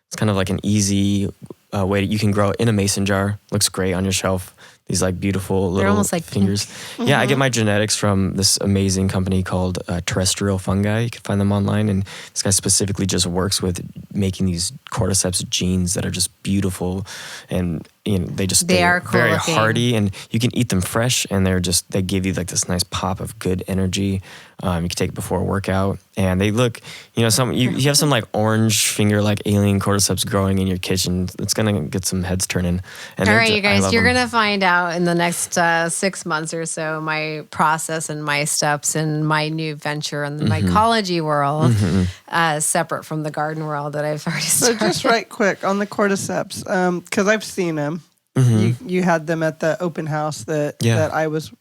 It's kind of like an easy way you can grow it in a mason jar. Looks great on your shelf. These like beautiful little They're almost like fingers. Yeah, I get my genetics from this amazing company called Terrestrial Fungi. You can find them online. And this guy specifically just works with making these cordyceps genes that are just beautiful. And They are cool very looking. hearty, and you can eat them fresh, and they give you like this nice pop of good energy. You can take it before a workout, and they look, you have some like orange finger like alien cordyceps growing in your kitchen. It's gonna get some heads turning. And all right, you guys, you're them. gonna find out in the next 6 months or so my process and my steps and my new venture in the mycology world, separate from the garden world that I've already started. So just right quick on the cordyceps, because I've seen them. You had them at the open house that I was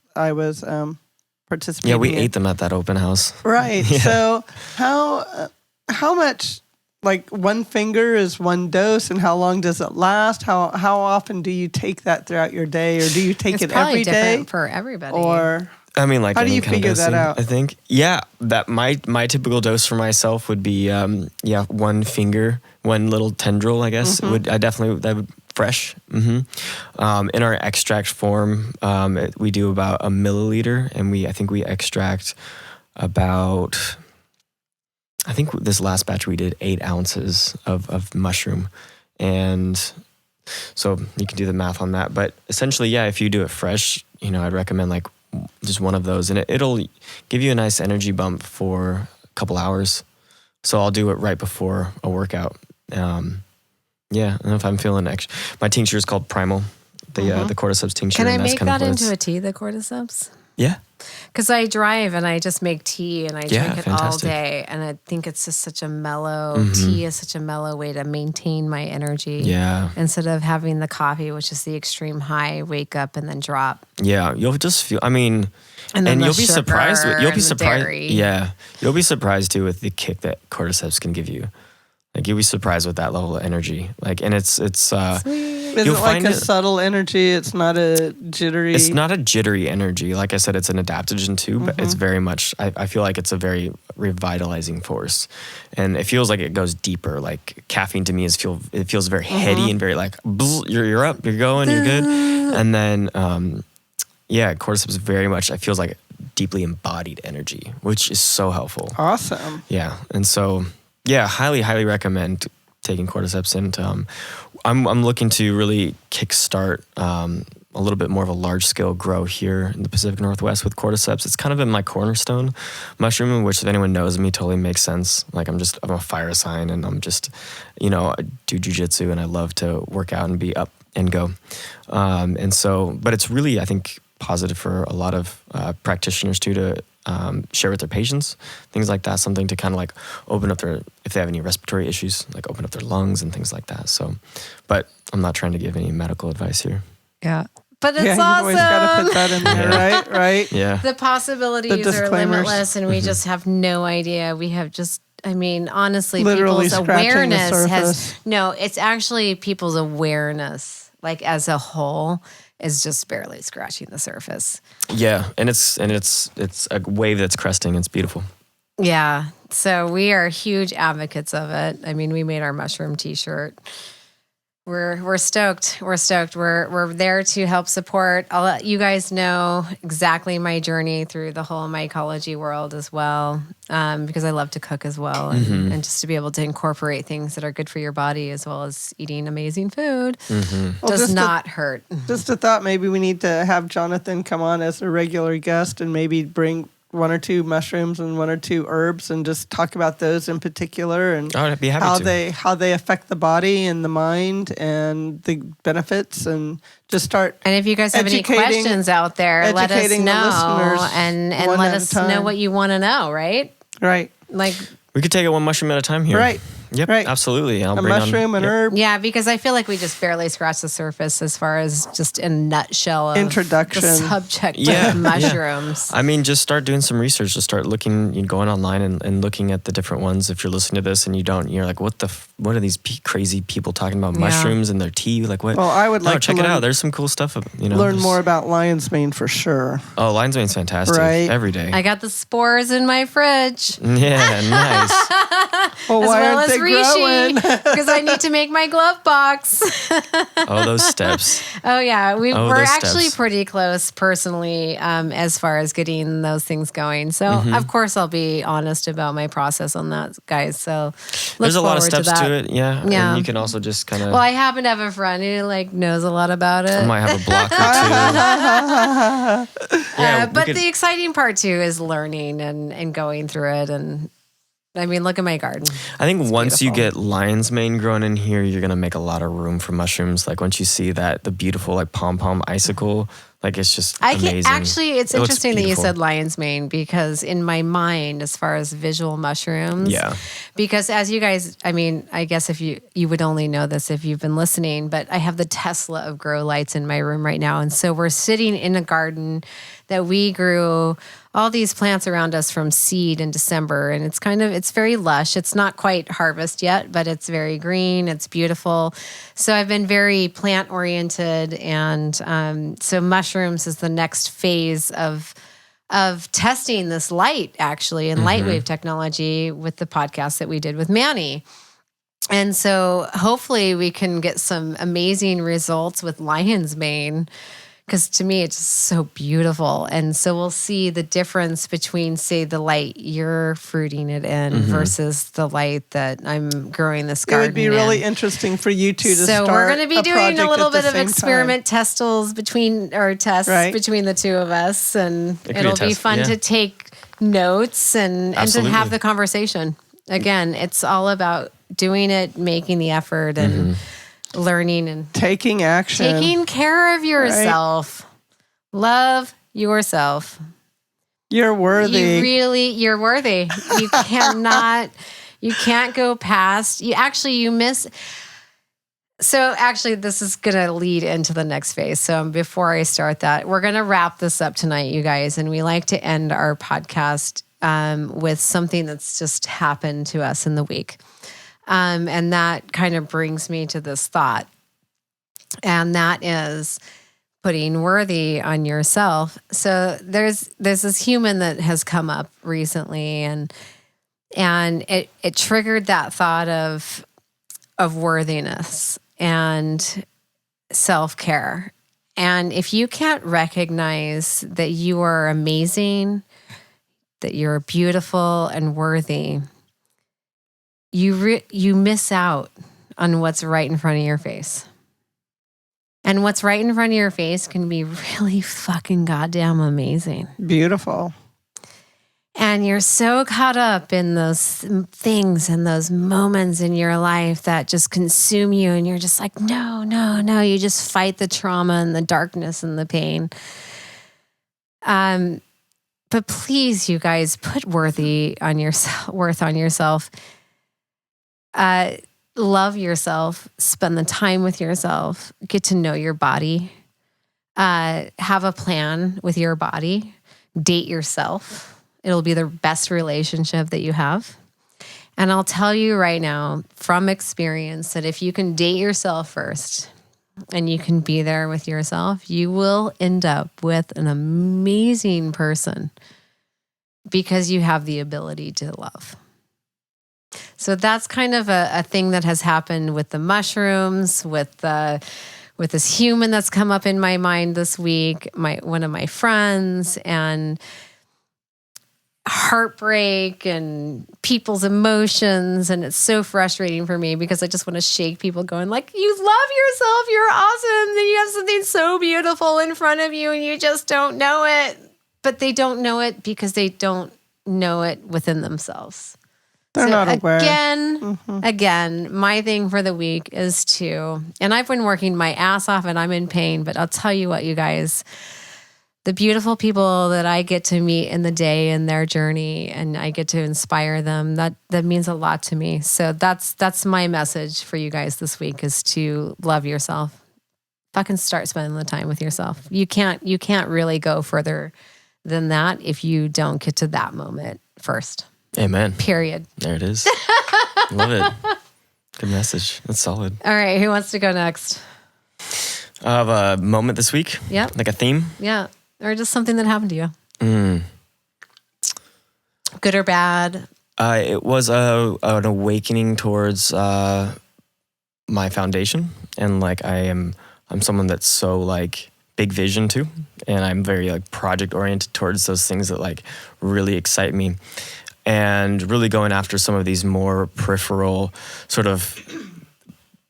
participating. Yeah, we in. ate them at that open house. Right. Yeah. So how much? Like one finger is one dose, and how long does it last? How often do you take that throughout your day, or do you take it probably every day? different for everybody. Or I mean, like how do any you kind of figure that dosing, out? I think. Yeah, that my typical dose for myself would be one finger, one little tendril. I guess that would fresh. In our extract form, we do about a milliliter, and I think we extract about. I think this last batch we did 8 ounces of mushroom, and so you can do the math on that. But essentially, if you do it fresh, I'd recommend like just one of those, and it'll give you a nice energy bump for a couple hours. So I'll do it right before a workout. And if I'm feeling extra, my tincture is called Primal, the cordyceps tincture. Can I and that's make kind of that into a tea, the cordyceps? Yeah. Because I drive and I just make tea and I drink it all fantastic. day. And I think it's just such a mellow, tea is such a mellow way to maintain my energy. Yeah. Instead of having the coffee, which is the extreme high, wake up and then drop. Yeah. You'll just feel, and then you'll the be surprised. You'll be sugar and the surprised. dairy. Yeah. You'll be surprised too with the kick that cordyceps can give you. Like you'll be surprised with that level of energy. Like, and it's is it like a subtle energy? It's not a jittery. It's not a jittery energy. Like I said, it's an adaptogen too, but it's very much, I feel like it's a very revitalizing force. And it feels like it goes deeper. Like caffeine to me it feels very heady and very like, you're up, you're going, you're good. And then, cordyceps is very much, it feels like deeply embodied energy, which is so helpful. Awesome. Yeah. And so, highly, highly recommend taking cordyceps. And I'm looking to really kickstart a little bit more of a large scale grow here in the Pacific Northwest with cordyceps. It's kind of been my cornerstone mushroom, which if anyone knows me, totally makes sense. Like I'm a fire sign, and I'm just, I do jujitsu and I love to work out and be up and go. And so, but it's really, I think, positive for a lot of practitioners too to share with their patients, things like that, something to kind of like open up if they have any respiratory issues, like open up their lungs and things like that. So, but I'm not trying to give any medical advice here. Yeah. But it's you awesome. always got to put that in there, right? Yeah. The possibilities The are limitless, and we just have no idea. We have just, honestly, Literally people's scratching the awareness surface. it's actually people's awareness, like as a whole, is just barely scratching the surface. Yeah, and it's a wave that's cresting. It's beautiful. Yeah, so we are huge advocates of it. We made our mushroom T-shirt. We're stoked. We're stoked. We're there to help support. I'll let you guys know exactly my journey through the whole mycology world as well, because I love to cook as well, and just to be able to incorporate things that are good for your body as well as eating amazing food does not hurt. Just a thought, maybe we need to have Jonathan come on as a regular guest and maybe bring 1 or 2 mushrooms and 1 or 2 herbs and just talk about those in particular and I'd be happy how they affect the body and the mind and the benefits, and just start. And if you guys have any questions out there, let us educating the know listeners and one let at a us time. know what you want to know, right? Right. Like, We could take it one mushroom at a time here. Right. Yep. Right. Absolutely. I'll A bring mushroom, an herb. yeah, because I feel like we just barely scratched the surface as far as just in a nutshell of Introduction. the subject Yeah, of mushrooms. Just start doing some research. Just start looking, going online and looking at the different ones. If you're listening to this and you're like, what are these crazy people talking about mushrooms and their tea? Like what? Well, I would like to check it out. There's some cool stuff. Learn more about lion's mane for sure. Oh, lion's mane's fantastic. Right. Every day. I got the spores in my fridge. Yeah, nice. Well, As why well aren't as it growing. because I need to make my glove box. Oh, those steps. Oh yeah, we're those actually steps. pretty close personally as far as getting those things going. So of course I'll be honest about my process on that, guys. So There's a lot of forward steps that. to it. Yeah. Yeah. And you can also just kind of, Well, I happen to have a friend who like knows a lot about it. I might have a block or two. Yeah, But the exciting part too is learning and going through it. And I mean, look at my garden. I think once you beautiful. get lion's mane grown in here, you're gonna make a lot of room for mushrooms. Like once you see the beautiful like pom icicle, like it's just amazing. It's It looks interesting that you beautiful. said lion's mane because in my mind, as far as visual mushrooms, Yeah. because as you guys, I mean, I guess if you would only know this if you've been listening, but I have the Tesla of grow lights in my room right now, and so we're sitting in a garden that we grew all these plants around us from seed in December. And it's very lush. It's not quite harvest yet, but it's very green. It's beautiful. So I've been very plant oriented. And so mushrooms is the next phase of testing this light actually and light wave technology with the podcast that we did with Manny. And so hopefully we can get some amazing results with lion's mane. Because to me, it's just so beautiful. And so we'll see the difference between, say, the light you're fruiting it in versus the light that I'm growing this It garden would be in. really interesting for you two to start. So we're going to be doing a project little at the bit of same experiment tests between the two of us. And It could be a it'll be test, fun yeah. to take notes and to Absolutely. have the conversation. Again, it's all about doing it, making the effort, and learning and Taking action. taking care of yourself. Love yourself. You're worthy. You're worthy. You can't go past. You miss. So actually, this is going to lead into the next phase. So before I start that, we're going to wrap this up tonight, you guys. And we like to end our podcast with something that's just happened to us in the week. And that kind of brings me to this thought. And that is putting worthy on yourself. So there's this human that has come up recently and it triggered that thought of worthiness and self-care. And if you can't recognize that you are amazing, that you're beautiful and worthy, you miss out on what's right in front of your face. And what's right in front of your face can be really fucking goddamn amazing. Beautiful. And you're so caught up in those things and those moments in your life that just consume you. And you're just like, no. You just fight the trauma and the darkness and the pain. But please, you guys, put worth on yourself. Love yourself, spend the time with yourself, get to know your body, have a plan with your body, date yourself. It'll be the best relationship that you have. And I'll tell you right now from experience that if you can date yourself first and you can be there with yourself, you will end up with an amazing person because you have the ability to love. So that's kind of a thing that has happened with the mushrooms, with this human that's come up in my mind this week, one of my friends, and heartbreak and people's emotions. And it's so frustrating for me because I just want to shake people going like, you love yourself, you're awesome, then you have something so beautiful in front of you and you just don't know it. But they don't know it because they don't know it within themselves. They're not aware. Again, my thing for the week is and I've been working my ass off and I'm in pain, but I'll tell you what, you guys, the beautiful people that I get to meet in the day and their journey and I get to inspire them, that means a lot to me. So that's my message for you guys this week is to love yourself. Fucking start spending the time with yourself. You can't really go further than that if you don't get to that moment first. Amen. Period. There it is. Love it. Good message. That's solid. All right. Who wants to go next? I have a moment this week. Yep. Like a theme. Yeah. Or just something that happened to you. Good or bad. It was an awakening towards my foundation, and like I'm someone that's so like big vision too, and I'm very like project oriented towards those things that like really excite me, and really going after some of these more peripheral sort of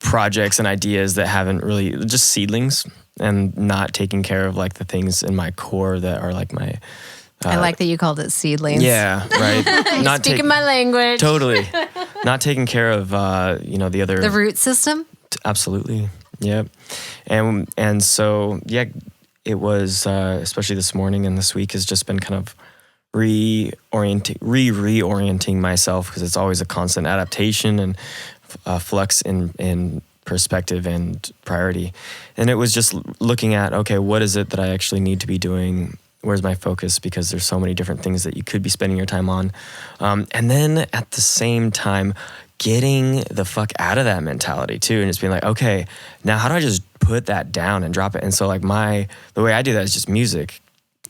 projects and ideas that haven't really, just seedlings, and not taking care of like the things in my core that are like my I like that you called it seedlings. yeah, right. Not speaking my language. Totally. Not taking care of the root system. Absolutely. Yeah. And so yeah, it was especially this morning and this week has just been kind of reorienting myself, because it's always a constant adaptation and flux in perspective and priority. And it was just looking at, okay, what is it that I actually need to be doing? Where's my focus? Because there's so many different things that you could be spending your time on. And then at the same time, getting the fuck out of that mentality too. And just being like, okay, now how do I just put that down and drop it? And so like the way I do that is just music.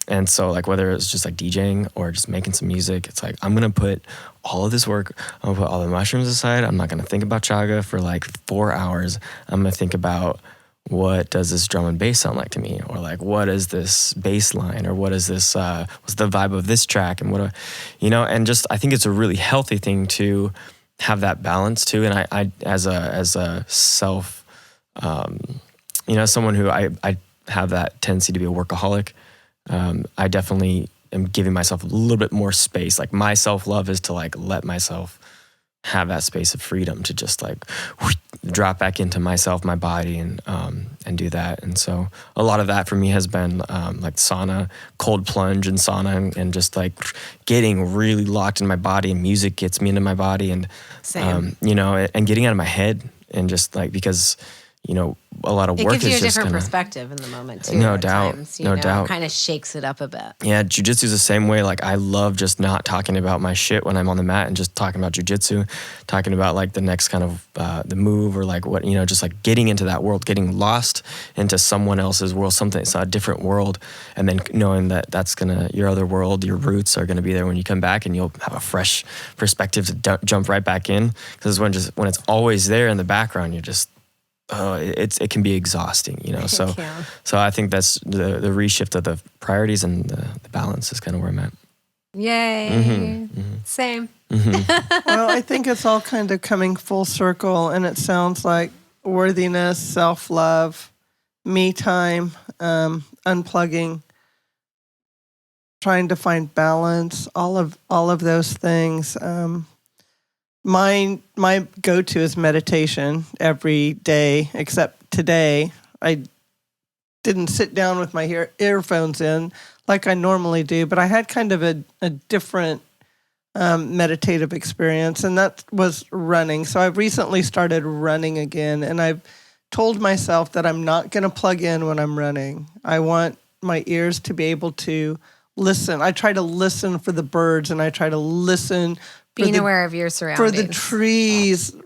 And so like whether it's just like DJing or just making some music, it's like, I'm going to put all of this work, I'm going to put all the mushrooms aside. I'm not going to think about chaga for like 4 hours. I'm going to think about, what does this drum and bass sound like to me? Or like, what is this bass line? Or what is this, what's the vibe of this track? And and just, I think it's a really healthy thing to have that balance too. And I as a self, someone who I have that tendency to be a workaholic, I definitely am giving myself a little bit more space. Like my self-love is to like let myself have that space of freedom to just like drop back into myself, my body, and do that. And so a lot of that for me has been like sauna, cold plunge and sauna, and just like getting really locked in my body, and music gets me into my body, and and getting out of my head, and just like, because a lot of work is just it gives you a different perspective in the moment too. No doubt. No doubt. Kind of shakes it up a bit. Yeah, jujitsu is the same way. Like I love just not talking about my shit when I'm on the mat, and just talking about jujitsu, talking about like the next kind of the move, or like what, just like getting into that world, getting lost into someone else's world, it's a different world, and then knowing that your other world, your roots are gonna be there when you come back, and you'll have a fresh perspective to jump right back in. Because when it's always there in the background, you're just, it can be exhausting, So I think that's the reshift of the priorities, and the balance is kind of where I'm at. Yay. Mm-hmm. Same. Mm-hmm. Well, I think it's all kind of coming full circle, and it sounds like worthiness, self-love, me time, unplugging, trying to find balance, all of those things. My go-to is meditation every day, except today. I didn't sit down with my earphones in like I normally do, but I had kind of a different meditative experience, and that was running. So I've recently started running again, and I've told myself that I'm not going to plug in when I'm running. I want my ears to be able to listen. I try to listen for the birds, and I try to listen being aware of your surroundings. For the trees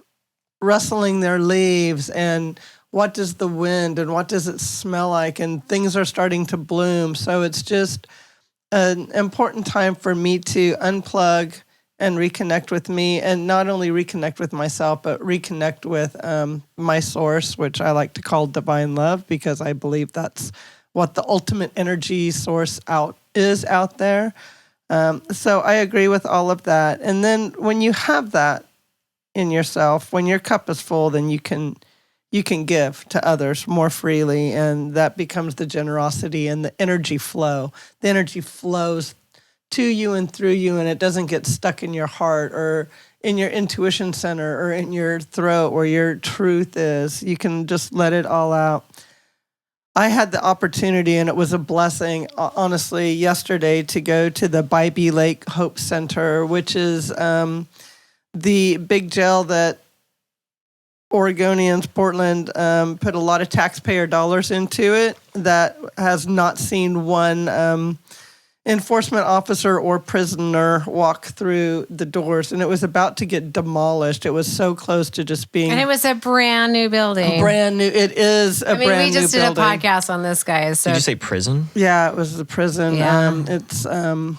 rustling their leaves, and what does the wind, and what does it smell like, and things are starting to bloom. So it's just an important time for me to unplug and reconnect with me, and not only reconnect with myself, but reconnect with my source, which I like to call divine love, because I believe that's what the ultimate energy source is out there. So I agree with all of that. And then when you have that in yourself, when your cup is full, then you can give to others more freely, and that becomes the generosity and the energy flow. The energy flows to you and through you, and it doesn't get stuck in your heart or in your intuition center or in your throat where your truth is. You can just let it all out. I had the opportunity, and it was a blessing, honestly, yesterday to go to the Bybee Lake Hope Center, which is the big jail that Oregonians, Portland, put a lot of taxpayer dollars into it, that has not seen one enforcement officer or prisoner walk through the doors, and it was about to get demolished. It was so close to just being... And it was a brand new building. Brand new. It is a brand new building. We just did a podcast on this, guys. So Did you say prison? Yeah, it was the prison. Yeah. It's... it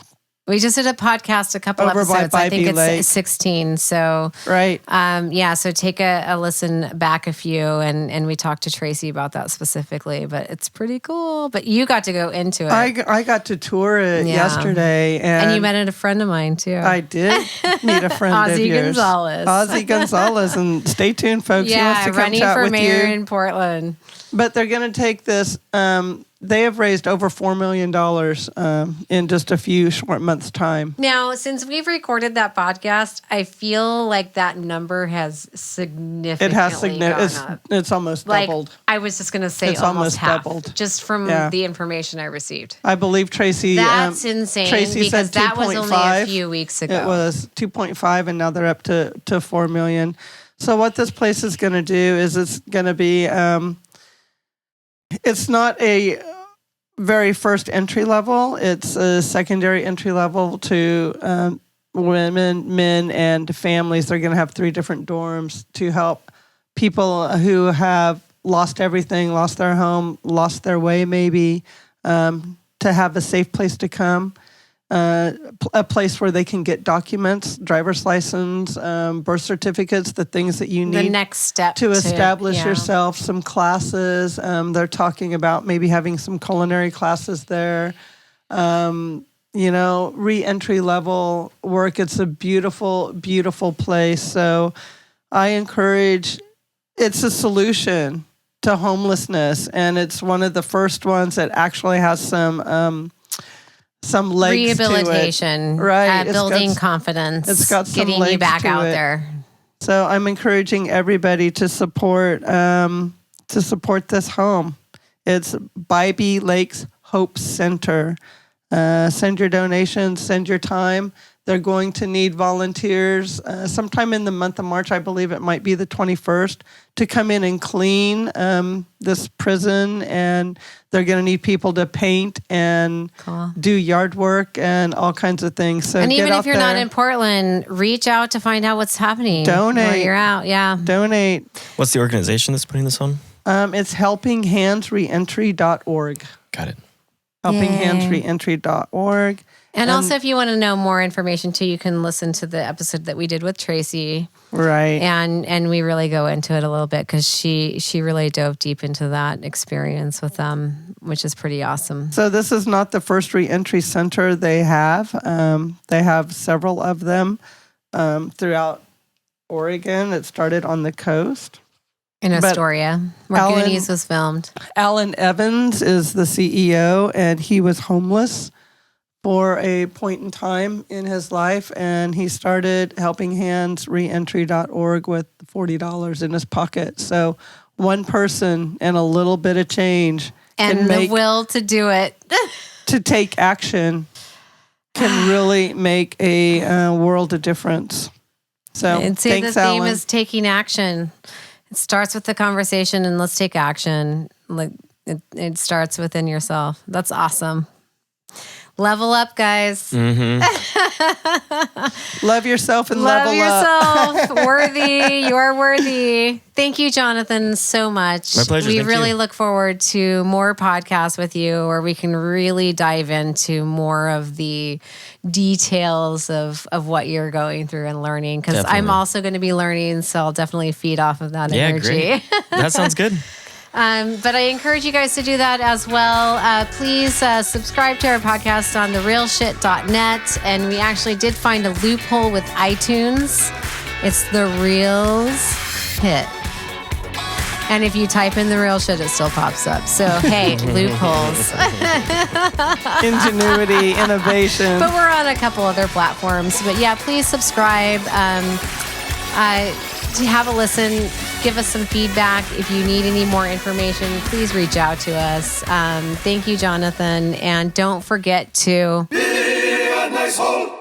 We just did a podcast a couple Over by episodes. I think Bybee it's Lake. 16. So Right. so take a listen back a few, and we talked to Tracy about that specifically. But it's pretty cool. But you got to go into it, I got to tour it Yeah. yesterday, and you met a friend of mine too. I did meet a friend of Ozzy yours, Gonzalez. Ozzy Gonzalez, and stay tuned, folks. He wants Yeah, to come running chat for with mayor you. in Portland. But they're going to take this. They have raised over $4 million in just a few short months' time. Now, since we've recorded that podcast, I feel like that number has significantly It has gone up. it's almost Like, doubled. I was just going to say It's almost almost half, doubled. just from Yeah. the information I received. I believe Tracy. That's insane Tracy because said that was only a 2.5. few weeks ago. It was 2.5, and now they're up to 4 million. So what this place is going to do is it's going to be. It's not a very first entry level. It's a secondary entry level to women, men, and families. They're going to have 3 different dorms to help people who have lost everything, lost their home, lost their way maybe, to have a safe place to come. A place where they can get documents, driver's license, birth certificates, the things that you the need next step to establish yeah. yourself, some classes. They're talking about maybe having some culinary classes there. Re-entry level work. It's a beautiful, beautiful place. So I encourage, it's a solution to homelessness. And it's one of the first ones that actually has some legs rehabilitation, to it. Right. building confidence, it's got some getting you legs back to out it. there. So I'm encouraging everybody to support this home. It's Bybee Lakes Hope Center. Send your donations, send your time. They're going to need volunteers sometime in the month of March. I believe it might be the 21st to come in and clean this prison, and they're going to need people to paint and do yard work and all kinds of things. So and get even out if you're there, not in Portland, reach out to find out what's happening. Donate. While you're out. Yeah. donate. What's the organization that's putting this on? It's helpinghandsreentry.org. Got it. helpinghandsreentry.org. And also, if you want to know more information too, you can listen to the episode that we did with Tracy. Right. And we really go into it a little bit because she really dove deep into that experience with them, which is pretty awesome. So this is not the first reentry center they have. They have several of them throughout Oregon. It started on the coast. In Astoria, where Goonies was filmed. Alan Evans is the CEO, and he was homeless for a point in time in his life, and he started helpinghandsreentry.org with $40 in his pocket. So one person and a little bit of change and the will to do it, to take action, can really make a world of difference. So I'd say thanks, the theme Alan. is taking action. It starts with the conversation, and let's take action. Like it starts within yourself. That's awesome. Level up, guys. Mm-hmm. Love yourself and Love level up. yourself. Worthy. You are worthy. Thank you, Jonathan, so much. My pleasure. We Thank really you. look forward to more podcasts with you where we can really dive into more of the details of what you're going through and learning. Because I'm Definitely. also going to be learning, so I'll definitely feed off of that Yeah, energy. great. That sounds good. But I encourage you guys to do that as well. Please subscribe to our podcast on therealshit.net. And we actually did find a loophole with iTunes. It's The Reals Hit. And if you type in The Real Shit, it still pops up. So, hey, loopholes. Ingenuity, innovation. But we're on a couple other platforms. But yeah, please subscribe. To have a listen, give us some feedback. If you need any more information, please reach out to us. Thank you, Jonathan. And don't forget to Be a nice hole.